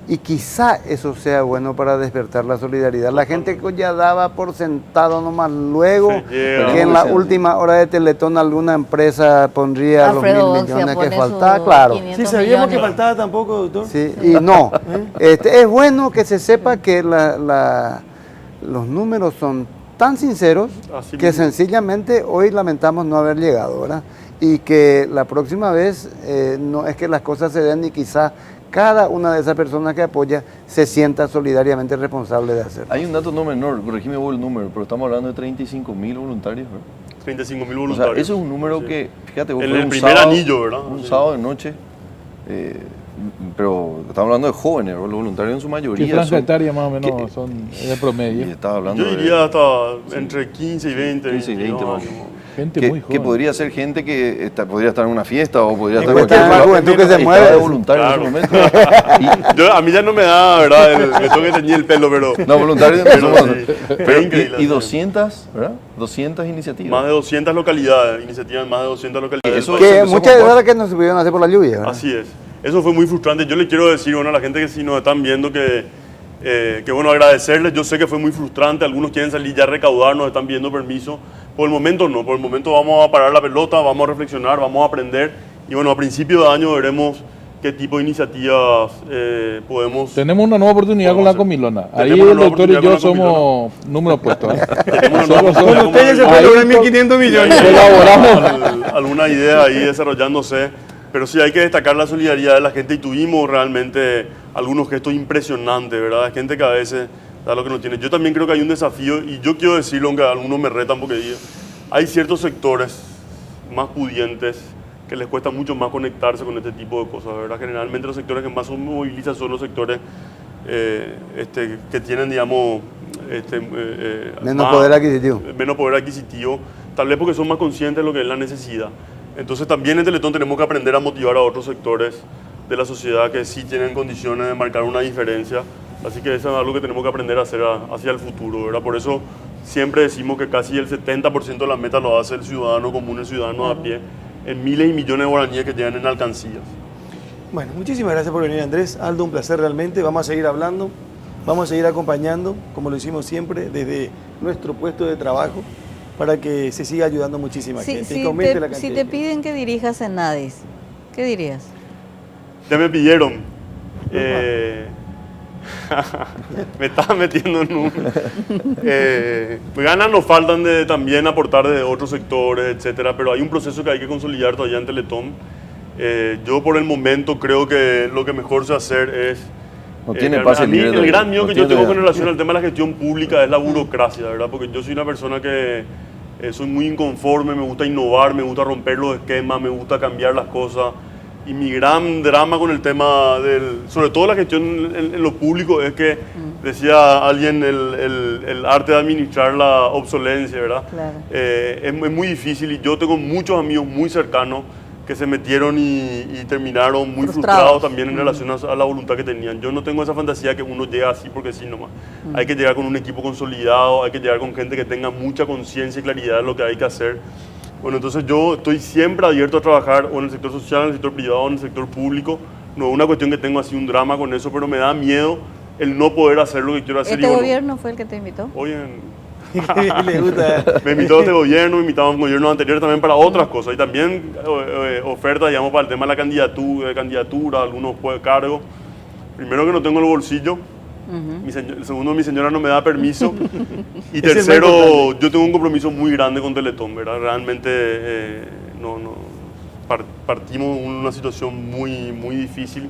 Y quizá eso sea bueno para despertar la solidaridad. La gente que ya daba por sentado nomás luego Se llega. que en la última hora de Teletón alguna empresa pondría Alfredo los 1.000 Boxia millones que pone faltaba, sus claro. 500 Sí, sabíamos que millones. faltaba tampoco, doctor. Sí, y no. Es bueno que se sepa que los números son tan sinceros Así que mismo. sencillamente hoy lamentamos no haber llegado, ¿verdad? Y que la próxima vez no es que las cosas se den y quizá cada una de esas personas que apoya se sienta solidariamente responsable de hacerlo. Hay un dato no menor, corregime vos el número, pero estamos hablando de 35.000 voluntarios, ¿verdad? 35.000 O sea, voluntarios. eso es un número Sí. que, fíjate, vos En fue el un primer sábado, anillo, ¿verdad? Un Sí. sábado de noche, pero estamos hablando de jóvenes, los voluntarios en su ¿Qué mayoría franja son... etaria más o menos ¿Qué? son de Y promedio? estaba hablando Yo de- diría hasta entre 15 y 20. 15 y 20 más. Gente muy que joven. podría ser gente que podría estar en una fiesta o podría estar Encuesta de la juventud que se estaba mueve. de voluntario Claro. en ese momento. A mí ya no me da, ¿verdad? Me tengo que teñir el pelo, pero No, voluntario Pero somos- sí, pero- es increíble, y sí. 200, ¿verdad? 200 iniciativas. más de 200 localidades, iniciativas en más de 200 localidades. Eso- Que empezó muchas con de esas que no se pudieron hacer por la lluvia, ¿verdad? Así es. Eso fue muy frustrante. Yo le quiero decir, bueno, a la gente que si nos están viendo que bueno, agradecerles. Yo sé que fue muy frustrante. Algunos quieren salir ya a recaudar, nos están pidiendo permiso. Por el momento no. Por el momento vamos a parar la pelota, vamos a reflexionar, vamos a aprender. Y bueno, a principio de año veremos qué tipo de iniciativas podemos... Tenemos una nueva oportunidad con la hacer. comilona. Ahí Tenemos una el nueva doctor y oportunidad yo con la somos número opuesto. Tenemos una nueva oportunidad Con ustedes se con- puede Ahí lograr con- 1.500 millones. Colaboramos. alguna idea ahí desarrollándose, pero sí hay que destacar la solidaridad de la gente y tuvimos realmente algunos gestos impresionantes, ¿verdad? Gente que a veces da lo que no tiene. Yo también creo que hay un desafío y yo quiero decirlo, aunque algunos me retan porque digo, hay ciertos sectores más pudientes que les cuesta mucho más conectarse con este tipo de cosas, ¿verdad? Generalmente los sectores que más se movilizan son los sectores que tienen, digamos, Menos poder adquisitivo. menos poder adquisitivo, tal vez porque son más conscientes de lo que es la necesidad. Entonces también en Teletón tenemos que aprender a motivar a otros sectores de la sociedad que sí tienen condiciones de marcar una diferencia. Así que eso es algo que tenemos que aprender a hacer hacia el futuro, ¿verdad? Por eso siempre decimos que casi el 70% de la meta lo hace el ciudadano común, el ciudadano a pie, en miles y millones de guaraníes que llegan en alcancías. Bueno, muchísimas gracias por venir, Andrés. Aldo, un placer realmente. Vamos a seguir hablando, vamos a seguir acompañando, como lo hicimos siempre, desde nuestro puesto de trabajo, para que se siga ayudando a muchísima gente y que aumente la cantidad. Si de te gente. piden que dirijas en Nadis, ¿qué dirías? Ya me pidieron. Me estás metiendo en un... ganas nos faltan de también aportar de otros sectores, etcétera, pero hay un proceso que hay que consolidar todavía en Teletón. Yo por el momento creo que lo que mejor sé hacer es... No tiene pase a mí, libre. el gran miedo No que yo tiene tengo con idea. relación al tema de la gestión pública es la burocracia, ¿verdad? Porque yo soy una persona que soy muy inconforme, me gusta innovar, me gusta romper los esquemas, me gusta cambiar las cosas. Y mi gran drama con el tema sobre todo la gestión en lo público es que, decía alguien, el arte de administrar la obsolencia, ¿verdad? Claro. Es muy difícil y yo tengo muchos amigos muy cercanos que se metieron y terminaron muy frustrados también en relación a la voluntad que tenían. Yo no tengo esa fantasía que uno llega así porque sí nomás. Hay que llegar con un equipo consolidado, hay que llegar con gente que tenga mucha conciencia y claridad de lo que hay que hacer. Bueno, entonces yo estoy siempre abierto a trabajar o en el sector social, en el sector privado, o en el sector público. No es una cuestión que tengo así un drama con eso, pero me da miedo el no poder hacer lo que quiero hacer. ¿Este gobierno fue el que te invitó? Oye, Le gusta. me invitó este gobierno, me invitaban gobiernos anteriores también para otras cosas. Y también ofertas, digamos, para el tema de la candidatura, algunos cargos. Primero que no tengo el bolsillo. El segundo, mi señora no me da permiso. Y Ese es muy tercero, importante. yo tengo un compromiso muy grande con Teletón, ¿verdad? Realmente partimos de una situación muy difícil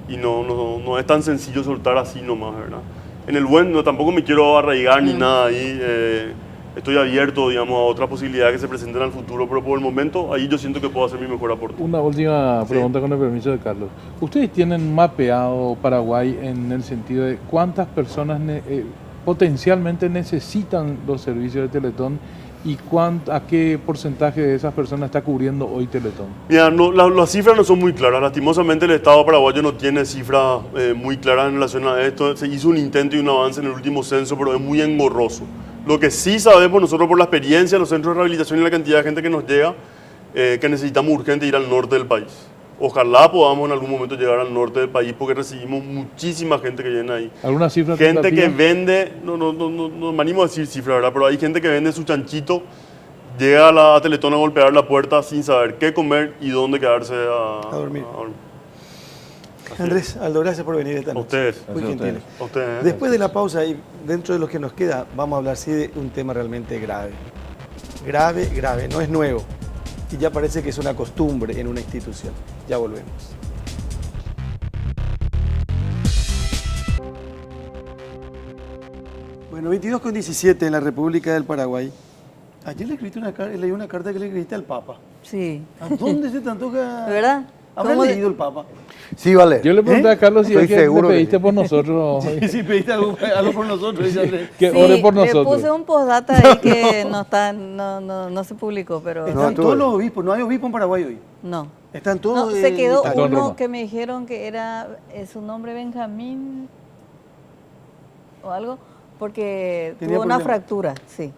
y no es tan sencillo soltar así nomás, ¿verdad? En el tampoco me quiero arraigar ni nada ahí. Estoy abierto, digamos, a otras posibilidades que se presenten al futuro, pero por el momento ahí yo siento que puedo hacer mi mejor aporte. Una última pregunta con el permiso de Carlos. ¿Ustedes tienen mapeado Paraguay en el sentido de cuántas personas potencialmente necesitan los servicios de Teletón y a qué porcentaje de esas personas está cubriendo hoy Teletón? Mira, las cifras no son muy claras. Lastimosamente el Estado paraguayo no tiene cifras muy claras en relación a esto. Se hizo un intento y un avance en el último censo, pero es muy engorroso. Lo que sí sabemos nosotros por la experiencia de los centros de rehabilitación y la cantidad de gente que nos llega, que necesitamos urgente ir al norte del país. Ojalá podamos en algún momento llegar al norte del país porque recibimos muchísima gente que viene ahí. ¿Alguna cifra Gente que tentativa? vende, no me animo a decir cifras, ¿verdad? Pero hay gente que vende su chanchito, llega a Teletón a golpear la puerta sin saber qué comer y dónde quedarse a dormir. Así Andrés, Aldo, gracias por venir esta A noche. ustedes. Muy Gracias a gentiles. A ustedes. Después de la pausa y dentro de lo que nos queda, vamos a hablar sí de un tema realmente grave. Grave, no es nuevo. Y ya parece que es una costumbre en una institución. Ya volvemos. Bueno, 22:17 en la República del Paraguay. Ayer leí una carta que le escribiste al Papa. Sí. ¿A dónde se te antoja? ¿De verdad? ¿Habrá ¿Cómo leído el Papa? Sí, vale. Yo le pregunté a Carlos si Estoy es que seguro le que pediste sí. por nosotros. Sí, pediste algo por nosotros. dice Andrés. Que Sí, ore por le nosotros. puse un postdata ahí que no se publicó, pero Están tú todos ves. los obispos, no hay obispo en Paraguay hoy. no. Están todos. No, se quedó Italia. Todo en uno Roma. que me dijeron que era su nombre Benjamín o algo, porque Tenía tuvo una problemas. fractura, sí.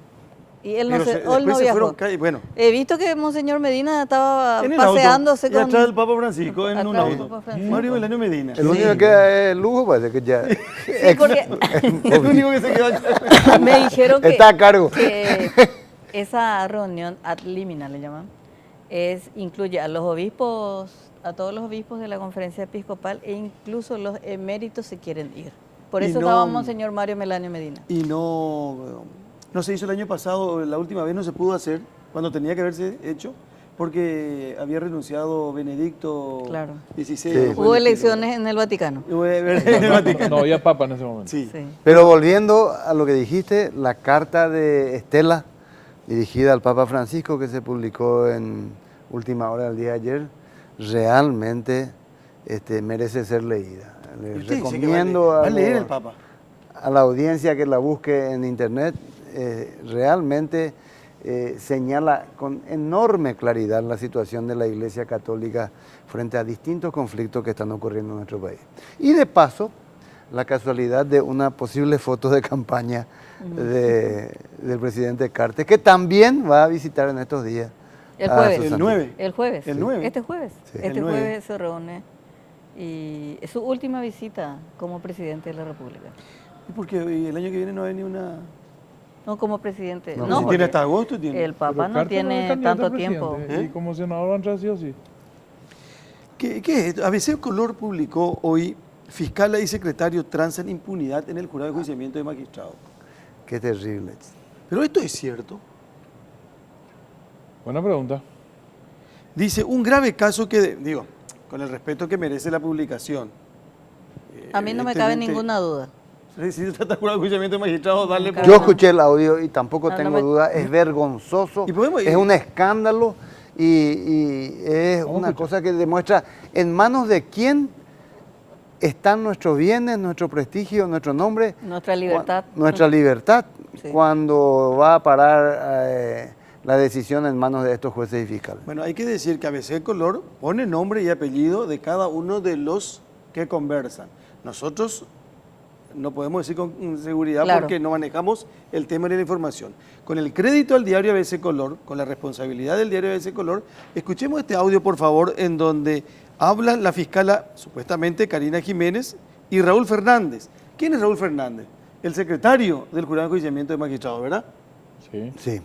Y él no, Pero él después no se viajó. fueron, bueno, He visto que Monseñor Medina estaba en el paseándose auto, y con... atrás del Papa Francisco en un Atrás del auto. Papa Francisco. Mario Melanio Medina. El único que queda es el lujo, parece que ya. Sí, porque El único que se quedó acá. me dijeron que, Está a cargo. que esa reunión ad limina le llaman, incluye a los obispos, a todos los obispos de la conferencia episcopal e incluso los eméritos se quieren ir. Por Y eso no- estaba Monseñor Mario Melanio Medina. Y no se hizo el año pasado, la última vez no se pudo hacer, cuando tenía que haberse hecho, porque había renunciado Benedicto Claro. XVI. Sí. no fue Hubo elegido. elecciones en el Vaticano. Hubo en el Vaticano. No había papa en ese momento. Sí. Sí. Pero volviendo a lo que dijiste, la carta de Estela, dirigida al Papa Francisco, que se publicó en última hora del día de ayer, realmente merece ser leída. Y Les usted dice que recomiendo va a leer el Papa. a la audiencia que la busque en internet. Realmente señala con enorme claridad la situación de la Iglesia Católica frente a distintos conflictos que están ocurriendo en nuestro país. Y de paso, la casualidad de una posible foto de campaña del presidente Cartes, que también va a visitar en estos días. El a jueves. su El santidad. 9. El jueves. El 9. Este jueves. Sí. Este El 9. jueves se reúne y es su última visita como presidente de la República. Porque el año que viene no hay ni una... No como presidente. No, No, si porque tiene hasta agosto, tiene. el Papa Pero no Carter tiene es candidato tanto a tiempo. presidente, Y como senador va a entrar sí o sí. ¿Qué es esto? ABC Color publicó hoy fiscal y secretario transan impunidad en el jurado de enjuiciamiento de magistrados. Qué terrible. Pero esto es cierto. Buena pregunta. Dice, un grave caso que, digo, con el respeto que merece la publicación. A mí no me cabe Evidentemente, ninguna duda. Si se trata de jurado de enjuiciamiento de magistrados, darle... Nunca. por- Yo escuché el audio y tampoco No, tengo no me- duda, es vergonzoso, Y podemos- es un escándalo y es Vamos a una escuchar. cosa que demuestra en manos de quién están nuestros bienes, nuestro prestigio, nuestro nombre, Nuestra libertad. nuestra libertad, Sí. cuando va a parar la decisión en manos de estos jueces y fiscales. Bueno, hay que decir que ABC Color pone nombre y apellido de cada uno de los que conversan. Nosotros no podemos decir con seguridad Claro. porque no manejamos el tema de la información. Con el crédito al diario ABC Color, con la responsabilidad del diario ABC Color, escuchemos este audio, por favor, en donde habla la fiscala, supuestamente Karina Jiménez, y Raúl Fernández. ¿Quién es Raúl Fernández? El secretario del Jurado de Enjuiciamiento de Magistrados, ¿verdad? Sí. Sí.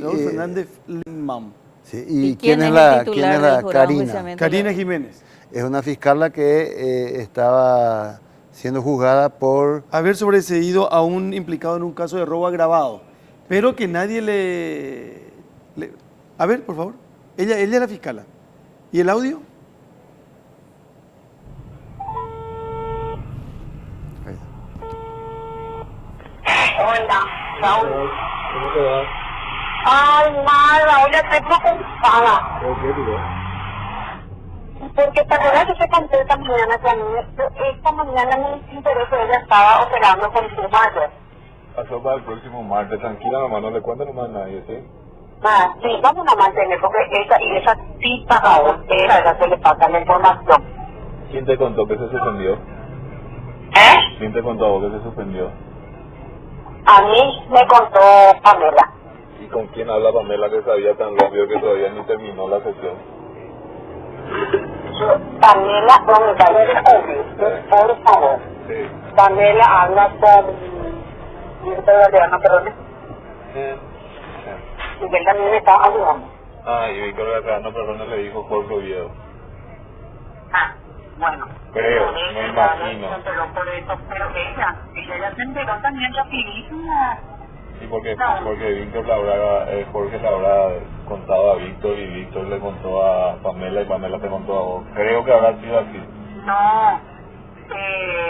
Raúl Fernández Limam. Sí. ¿Y quién es el titular del jurado de Karina? enjuiciamiento? Karina Jiménez. Es una fiscala que estaba siendo juzgada por... Haber sobreseído a un implicado en un caso de robo agravado, pero que nadie le... A ver, por favor. Ella es la fiscala. ¿Y el audio? Hola, Raúl. ¿Cómo te va? Ay, mal, Raúl, ya estoy preocupada. ¿Por qué, tío? Porque te acuerdas que te conté esta mañana que a mí, esta mañana me interesó que ella estaba operando con su madre. Pasó para el próximo martes. Tranquila, mamá, no le cuentes nomás a nadie, ¿sí? Ah, sí, vamos a mantener, porque esa tipa, Raúl, esa se le pasa la información. ¿Quién te contó que se suspendió? ¿Eh? ¿Quién te contó a vos que se suspendió? A mí me contó Pamela. ¿Y con quién habla Pamela que sabía tan rápido que todavía ni terminó la sesión? Pamela, no me parece obvio, por favor. Sí. Pamela habla con... Yo te voy a leer, no, perdón. Y él también me está ayudando. Ah, y Víctor Gaetano Perrone le dijo Jorge Oviedo. Ah, bueno. Creo, Por eso me ella imagino. se enteró por eso, pero ella ya se enteró también rapidísimo. ¿Y por qué? No. Porque Víctor le habrá, Jorge le habrá contado a Víctor y Víctor le contó a Pamela y Pamela te contó a vos. Creo que habrá sido así. No,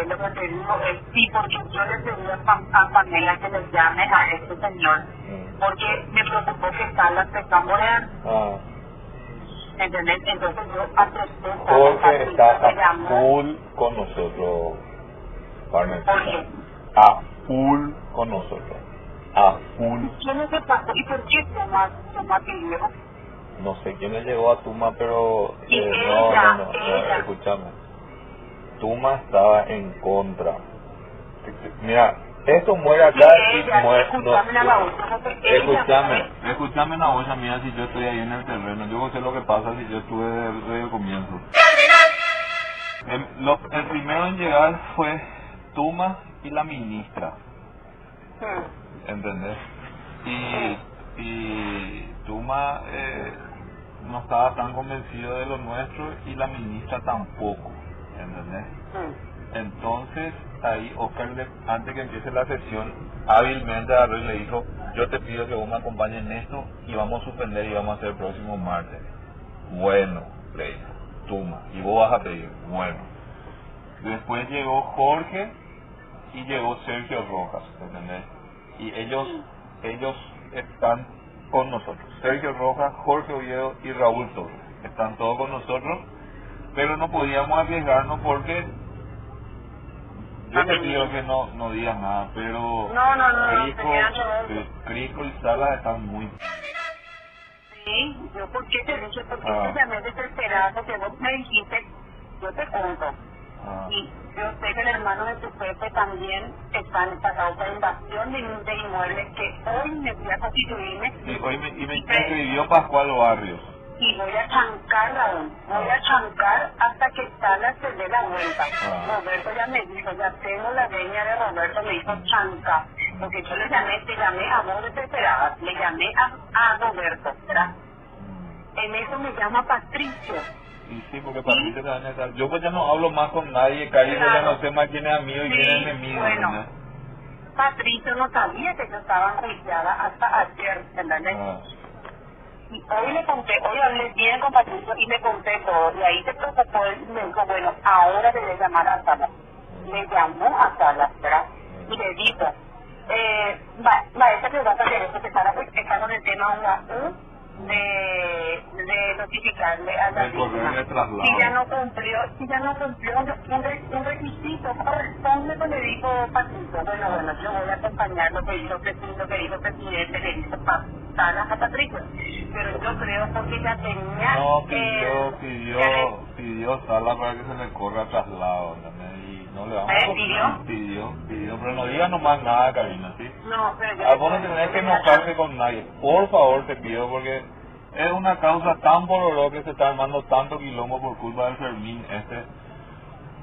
lo que te digo es sí, porque yo le pedí a Pamela que le llame a este señor, porque me preocupó que Salas empezó a morir, Ah. ¿entendés? Entonces yo apreté Jorge está me a llamó. full con nosotros, partner. ¿Por qué? A full con nosotros. A full. ¿Quién es el pastor? ¿Y por qué toma pidió? No sé quién le llegó a Tuma, pero Y no, ella. escúchame. Tuma estaba en contra. Mira, esto muere acá Y y ella, muere. escúchame a la última, porque ella Escúchame una cosa mía si yo estoy ahí en el terreno. Yo sé lo que pasa si yo estuve desde el comienzo. El primero en llegar fue Tuma y la ministra. ¿Entendés? Y Tuma no estaba tan convencido de lo nuestro y la ministra tampoco, ¿entendés? Entonces ahí Oscar, antes que empiece la sesión, hábilmente agarró y le dijo: yo te pido que vos me acompañes en esto y vamos a suspender y vamos a hacer el próximo martes. Bueno, le dijo Tuma, y vos vas a pedir. Bueno, después llegó Jorge y llegó Sergio Rojas, ¿entendés? Y ellos están con nosotros. Sergio Rojas, Jorge Oviedo y Raúl Torres. Están todos con nosotros, pero no podíamos arriesgarnos porque yo te pido que no digas nada, pero No, Crisco, señora, no. Crisco y Salas están muy... Sí, yo por qué te dije, porque Ah. te llamé desesperada, porque vos me dijiste, yo te cuento. Ah. Y yo sé que el hermano de tu jefe también está en esta causa de invasión de inmuebles, que hoy me fui a constituirme Y hoy me escribió Pascual Barrios. y voy a chancar, Raúl, voy a chancar hasta que Salas se dé la vuelta. Ah. Roberto ya me dijo, ya tengo la veña de Roberto, me dijo chanca, porque yo te llamé a vos desesperada, le llamé a Roberto, ¿verdad? En eso me llama Patricio. Y sí, porque para mí también está. Yo pues ya no hablo más con nadie, Cari, pues ya no sé más quién es amigo y quién es enemigo. Bueno, ¿no? Patricio no sabía que yo estaba enjuiciada hasta ayer, ¿entendés? Y hoy le conté, hoy hablé bien con Patricio y le conté todo. Y ahí se preocupó él y me dijo, bueno, ahora debe llamar a Sala. Le llamó a Sala, ¿verdad? Y le dijo, maestra que va a tener que empezar a explicar con el tema una de notificarle a la víctima. Si ya no cumplió un requisito, corresponde, pues le dijo Patricio, bueno, yo voy a acompañar lo que dijo el presidente, le dijo Sala a Patricio. Pero yo creo porque ya tenía... No, pidió Sala para que se le corra traslado, ¿entendés? Y no le vamos a... Pidió, pero no digas nomás nada, Karina, ¿sí? No, pero yo... Vos no tenés que enojarse con nadie. Por favor, te pido, porque es una causa tan dolorosa que se está armando tanto quilombo por culpa del Fermín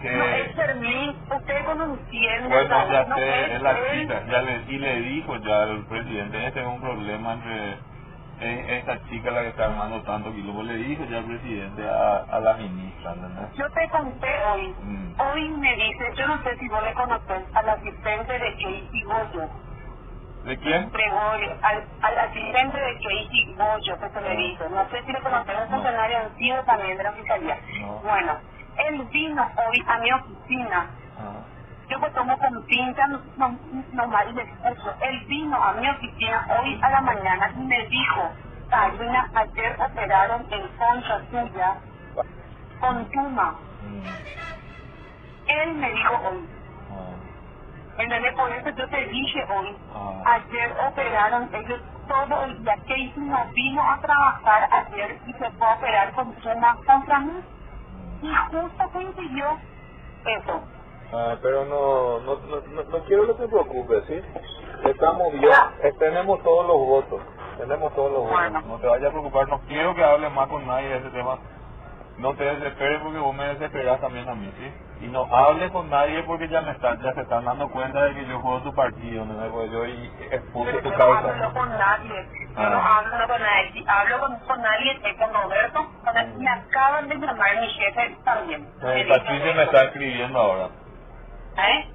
que... No es Fermín, usted conociendo... Bueno, ya sé, es la chica, y le dijo ya al presidente, este es un problema entre... esta chica la que está armando tanto quilombo, le dijo ya al presidente a la ministra, ¿entendés? Yo te conté hoy, hoy me dice, yo no sé si vos le conoces al asistente de Casey Goyo. ¿De quién? Gregorio, al asistente de Casey Goyo, que se le dijo, no sé si lo conoces, un funcionario antiguo también de la fiscalía. Bueno, él vino hoy a mi oficina. Yo me tomo con pinta nomás y le expuso. Él vino a mi oficina hoy a la mañana y me dijo, Karina, ayer operaron en contra suya con Tuma. Él me dijo hoy. ¿Entendés? Por eso yo te dije hoy, ayer operaron ellos todo el día. Casey no vino a trabajar ayer y se fue a operar con Tuma contra mí. Y justo coincidió eso. Pero no quiero que te preocupes, ¿sí? Estamos bien, tenemos todos los votos, Bueno. No te vayas a preocupar, no quiero que hables más con nadie de ese tema. No te desesperes porque vos me desesperás también a mí, ¿sí? Y no hables con nadie porque ya se están dando cuenta de que yo juego tu partido, ¿no? Porque yo expuse tu causa. Yo no hablo con nadie, yo no hablo con nadie. Si hablo con nadie es con Roberto, me acaban de llamar mi jefe también. Patricio me está escribiendo ahora.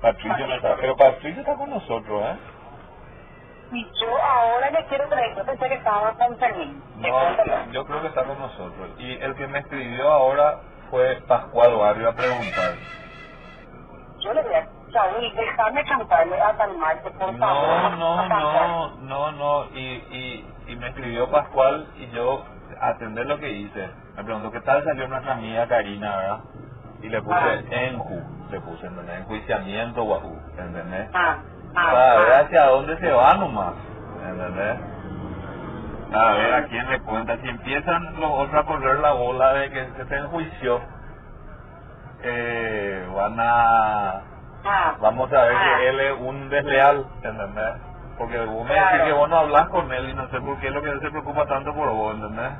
Patricio me está, pero Patricio está con nosotros, ¿eh? Y yo ahora le quiero creer, yo pensé que estaba con Fermín. No, yo creo que está con nosotros. Y el que me escribió ahora fue Pascual Barrio a preguntar. Yo le voy a... Saúl, déjame cantarle a calmarte, por favor. No. Y me escribió Pascual y yo atender lo que hice. Me preguntó qué tal salió nuestra amiga Karina, ¿verdad? Y le puse ¿entendés? Enjuiciamiento, guajú, ¿entendés? Para ver hacia dónde se va nomás, ¿entendés? A ver a quién le cuenta. Si empiezan los otros a correr la bola de que se enjuició, vamos a ver que él es un desleal, ¿entendés? Porque vos me decís que vos no hablas con él y no sé por qué es lo que él se preocupa tanto por vos, ¿entendés?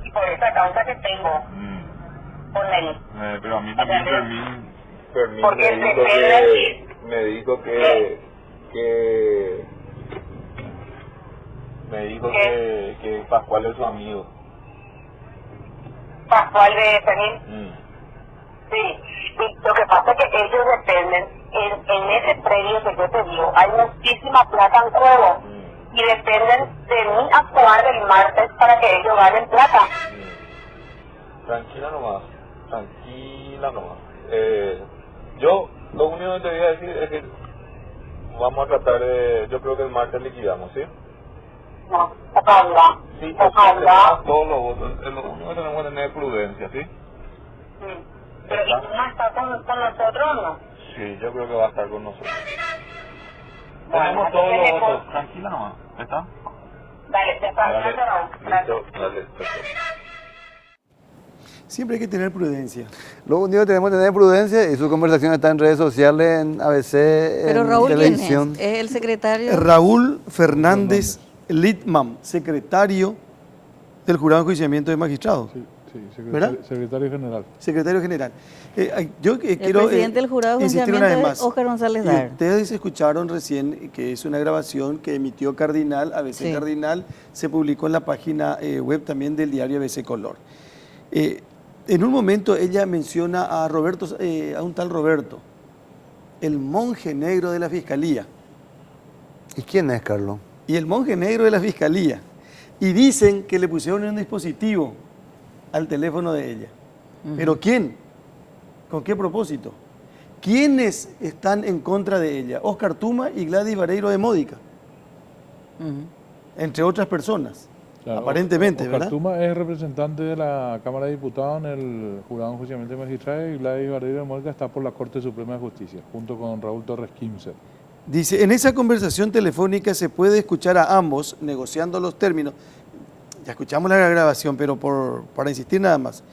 Y por esa causa que tengo con él. Pero a mí también Fermín me dijo que Pascual es su amigo. Pascual de Fermín. Sí, y lo que pasa es que ellos dependen, en ese predio que yo te digo, hay muchísima plata en juego y dependen de mí actuar el martes para que ellos ganen plata. Tranquila nomás. Yo lo único que te voy a decir es que vamos a tratar de, yo creo que el martes liquidamos, ¿sí? No, ojalá. Sí, ojalá. Todos los votos, lo único que tenemos que tener es prudencia, ¿sí? Pero ¿y tú vas a estar con nosotros o no? Sí, yo creo que va a estar con nosotros. Bueno, tenemos todos los votos, tranquila nomás, ¿está? Dale, te está. Listo, dale, perfecto. Siempre hay que tener prudencia. Lo único que tenemos que tener prudencia y su conversación está en redes sociales, en ABC, Pero en Raúl, televisión. ¿quién es? ¿Es el secretario? Raúl Fernández Litman, secretario del Jurado de Enjuiciamiento de Magistrados. Sí, ¿verdad? Secretario general. Secretario general. Yo El quiero presidente del Jurado de insistir una vez Enjuiciamiento más. es Óscar González Y Dar. ustedes escucharon recién que es una grabación que emitió Cardinal, ABC Sí. Cardinal, se publicó en la página web también del diario ABC Color. En un momento ella menciona a Roberto, a un tal Roberto, el monje negro de la fiscalía. ¿Y quién es, Carlos? Y el monje negro de la fiscalía. Y dicen que le pusieron un dispositivo al teléfono de ella. ¿Pero quién? ¿Con qué propósito? ¿Quiénes están en contra de ella? Óscar Tuma y Gladys Vareiro de Módica. Entre otras personas. Claro, aparentemente, Óscar ¿verdad? Tuma es representante de la Cámara de Diputados en el Jurado de Enjuiciamiento de Magistrados y Gladys Vareiro de Módica está por la Corte Suprema de Justicia, junto con Raúl Torres Kimser. Dice, en esa conversación telefónica se puede escuchar a ambos negociando los términos. Ya escuchamos la grabación, pero para insistir nada más.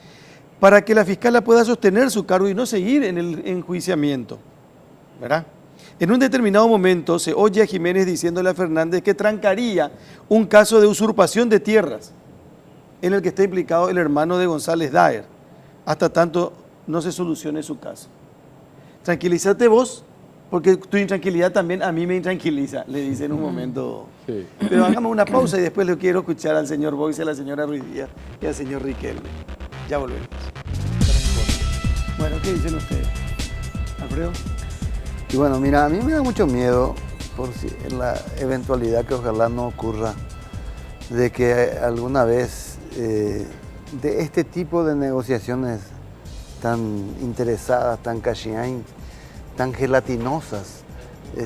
Para que la fiscala pueda sostener su cargo y no seguir en el enjuiciamiento, ¿verdad? En un determinado momento se oye a Jiménez diciéndole a Fernández que trancaría un caso de usurpación de tierras en el que está implicado el hermano de González Daer, hasta tanto no se solucione su caso. Tranquilízate vos, porque tu intranquilidad también a mí me intranquiliza, le dice en un momento. Sí. Pero hagamos una pausa y después le quiero escuchar al señor Boix, a la señora Ruiz Díaz y al señor Riquelme. Ya volvemos. Bueno, ¿qué dicen ustedes? ¿Alfredo? Y bueno, mira, a mí me da mucho miedo, por si en la eventualidad que ojalá no ocurra, de que alguna vez de este tipo de negociaciones tan interesadas, tan cachiain, tan gelatinosas,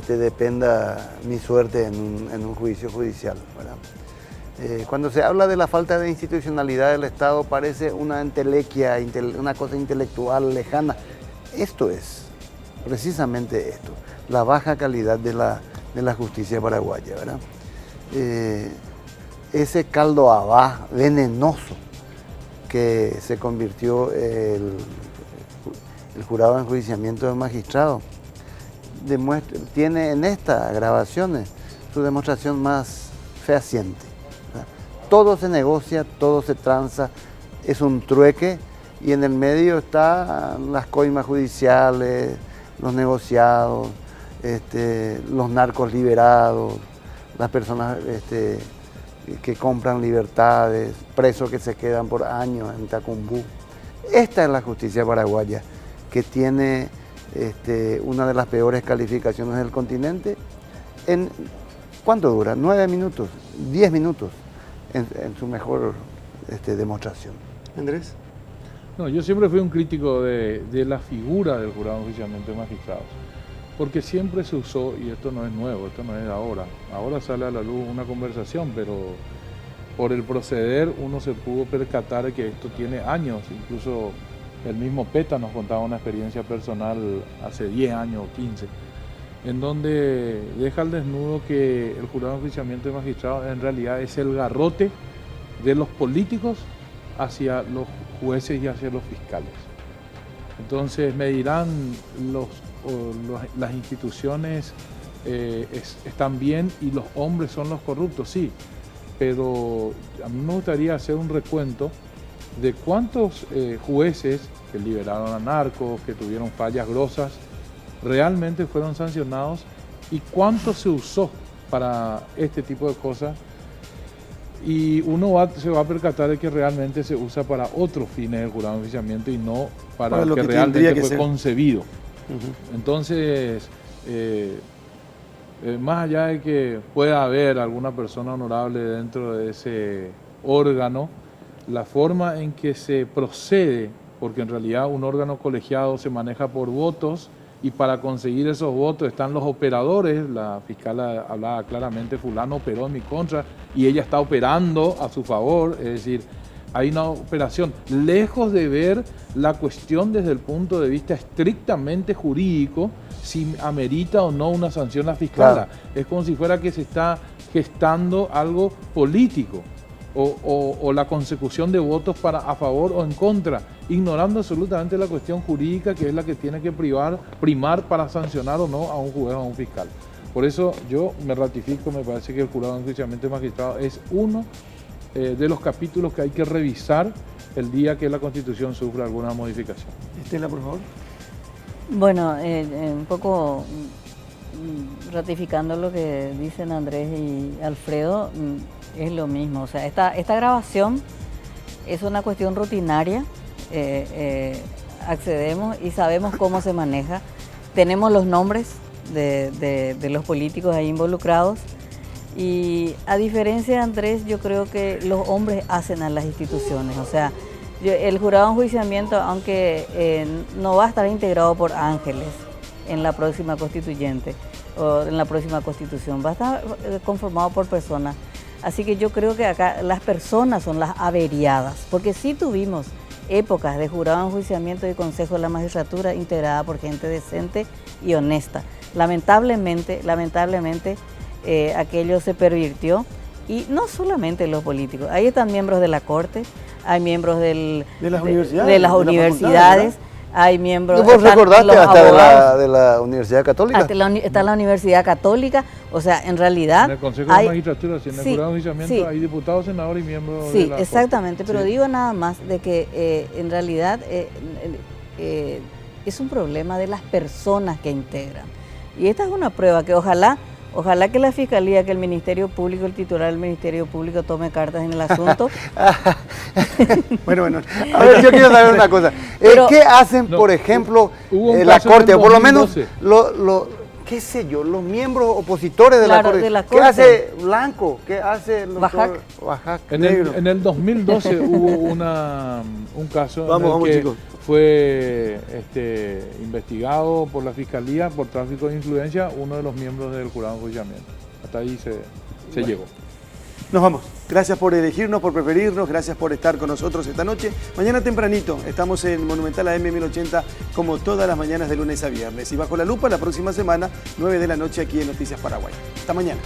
dependa mi suerte en un juicio judicial, ¿verdad? Cuando se habla de la falta de institucionalidad del Estado parece una entelequia, una cosa intelectual lejana. Esto es, precisamente esto, la baja calidad de la justicia paraguaya, ¿verdad? Ese caldo habá venenoso que se convirtió el jurado de enjuiciamiento del magistrado, tiene en estas grabaciones su demostración más fehaciente. Todo se negocia, todo se tranza, es un trueque y en el medio están las coimas judiciales, los negociados, los narcos liberados, las personas que compran libertades, presos que se quedan por años en Tacumbú. Esta es la justicia paraguaya, que tiene una de las peores calificaciones del continente. ¿Cuánto dura? 9 minutos, 10 minutos. En su mejor demostración. Andrés. No, yo siempre fui un crítico de la figura del jurado de enjuiciamiento de magistrados, porque siempre se usó, y esto no es nuevo, esto no es de ahora. Ahora sale a la luz una conversación, pero por el proceder uno se pudo percatar de que esto tiene años. Incluso el mismo PETA nos contaba una experiencia personal hace 10 años o 15, en donde deja al desnudo que el jurado de enjuiciamiento de magistrados en realidad es el garrote de los políticos hacia los jueces y hacia los fiscales. Entonces me dirán, las instituciones están bien y los hombres son los corruptos, sí, pero a mí me gustaría hacer un recuento de cuántos jueces que liberaron a narcos, que tuvieron fallas grosas, realmente fueron sancionados y cuánto se usó para este tipo de cosas, y uno se va a percatar de que realmente se usa para otros fines el jurado de enjuiciamiento y no para lo que realmente fue concebido. Entonces, más allá de que pueda haber alguna persona honorable dentro de ese órgano, la forma en que se procede, porque en realidad un órgano colegiado se maneja por votos, y para conseguir esos votos están los operadores. La fiscal hablaba claramente, fulano operó en mi contra y ella está operando a su favor, es decir, hay una operación. Lejos de ver la cuestión desde el punto de vista estrictamente jurídico, si amerita o no una sanción la fiscala. Claro. Es como si fuera que se está gestando algo político o la consecución de votos a favor o en contra, ignorando absolutamente la cuestión jurídica, que es la que tiene que primar para sancionar o no a un juez o a un fiscal. Por eso yo me ratifico, me parece que el jurado de enjuiciamiento de magistrados es uno de los capítulos que hay que revisar el día que la Constitución sufra alguna modificación. Estela, por favor. Bueno, un poco ratificando lo que dicen Andrés y Alfredo, es lo mismo. O sea, esta grabación es una cuestión rutinaria, accedemos y sabemos cómo se maneja. Tenemos los nombres de los políticos ahí involucrados y a diferencia de Andrés, yo creo que los hombres hacen a las instituciones. O sea, el jurado de enjuiciamiento, aunque no va a estar integrado por ángeles en la próxima constituyente o en la próxima constitución, va a estar conformado por personas. Así que yo creo que acá las personas son las averiadas, porque sí tuvimos épocas de jurado de enjuiciamiento y consejo de la magistratura integrada por gente decente y honesta. Lamentablemente, aquello se pervirtió, y no solamente los políticos, ahí están miembros de la Corte, hay miembros de las universidades, hay miembros... ¿Vos recordaste hasta de la Universidad Católica? Está la Universidad Católica, o sea, en realidad... En el Consejo de la Magistratura, si en el jurado de enjuiciamiento hay diputados, senadores y miembros de la Corte. Exactamente, pero digo nada más de que en realidad es un problema de las personas que integran. Y esta es una prueba que ojalá que la Fiscalía, que el Ministerio Público, el titular del Ministerio Público tome cartas en el asunto. Bueno. A ver, yo quiero saber una cosa. ¿Qué hacen, por ejemplo, la Corte? Por lo menos, qué sé yo, los miembros opositores de la Corte. ¿Qué hace Blanco? ¿Qué hace el doctor Bajac? En el 2012 hubo un caso que fue investigado por la Fiscalía por tráfico de influencia uno de los miembros del jurado de enjuiciamiento. Hasta ahí se llegó. Nos vamos. Gracias por elegirnos, por preferirnos, gracias por estar con nosotros esta noche. Mañana tempranito estamos en Monumental AM 1080 como todas las mañanas de lunes a viernes. Y Bajo la Lupa la próxima semana, 9 de la noche aquí en Noticias Paraguay. Hasta mañana.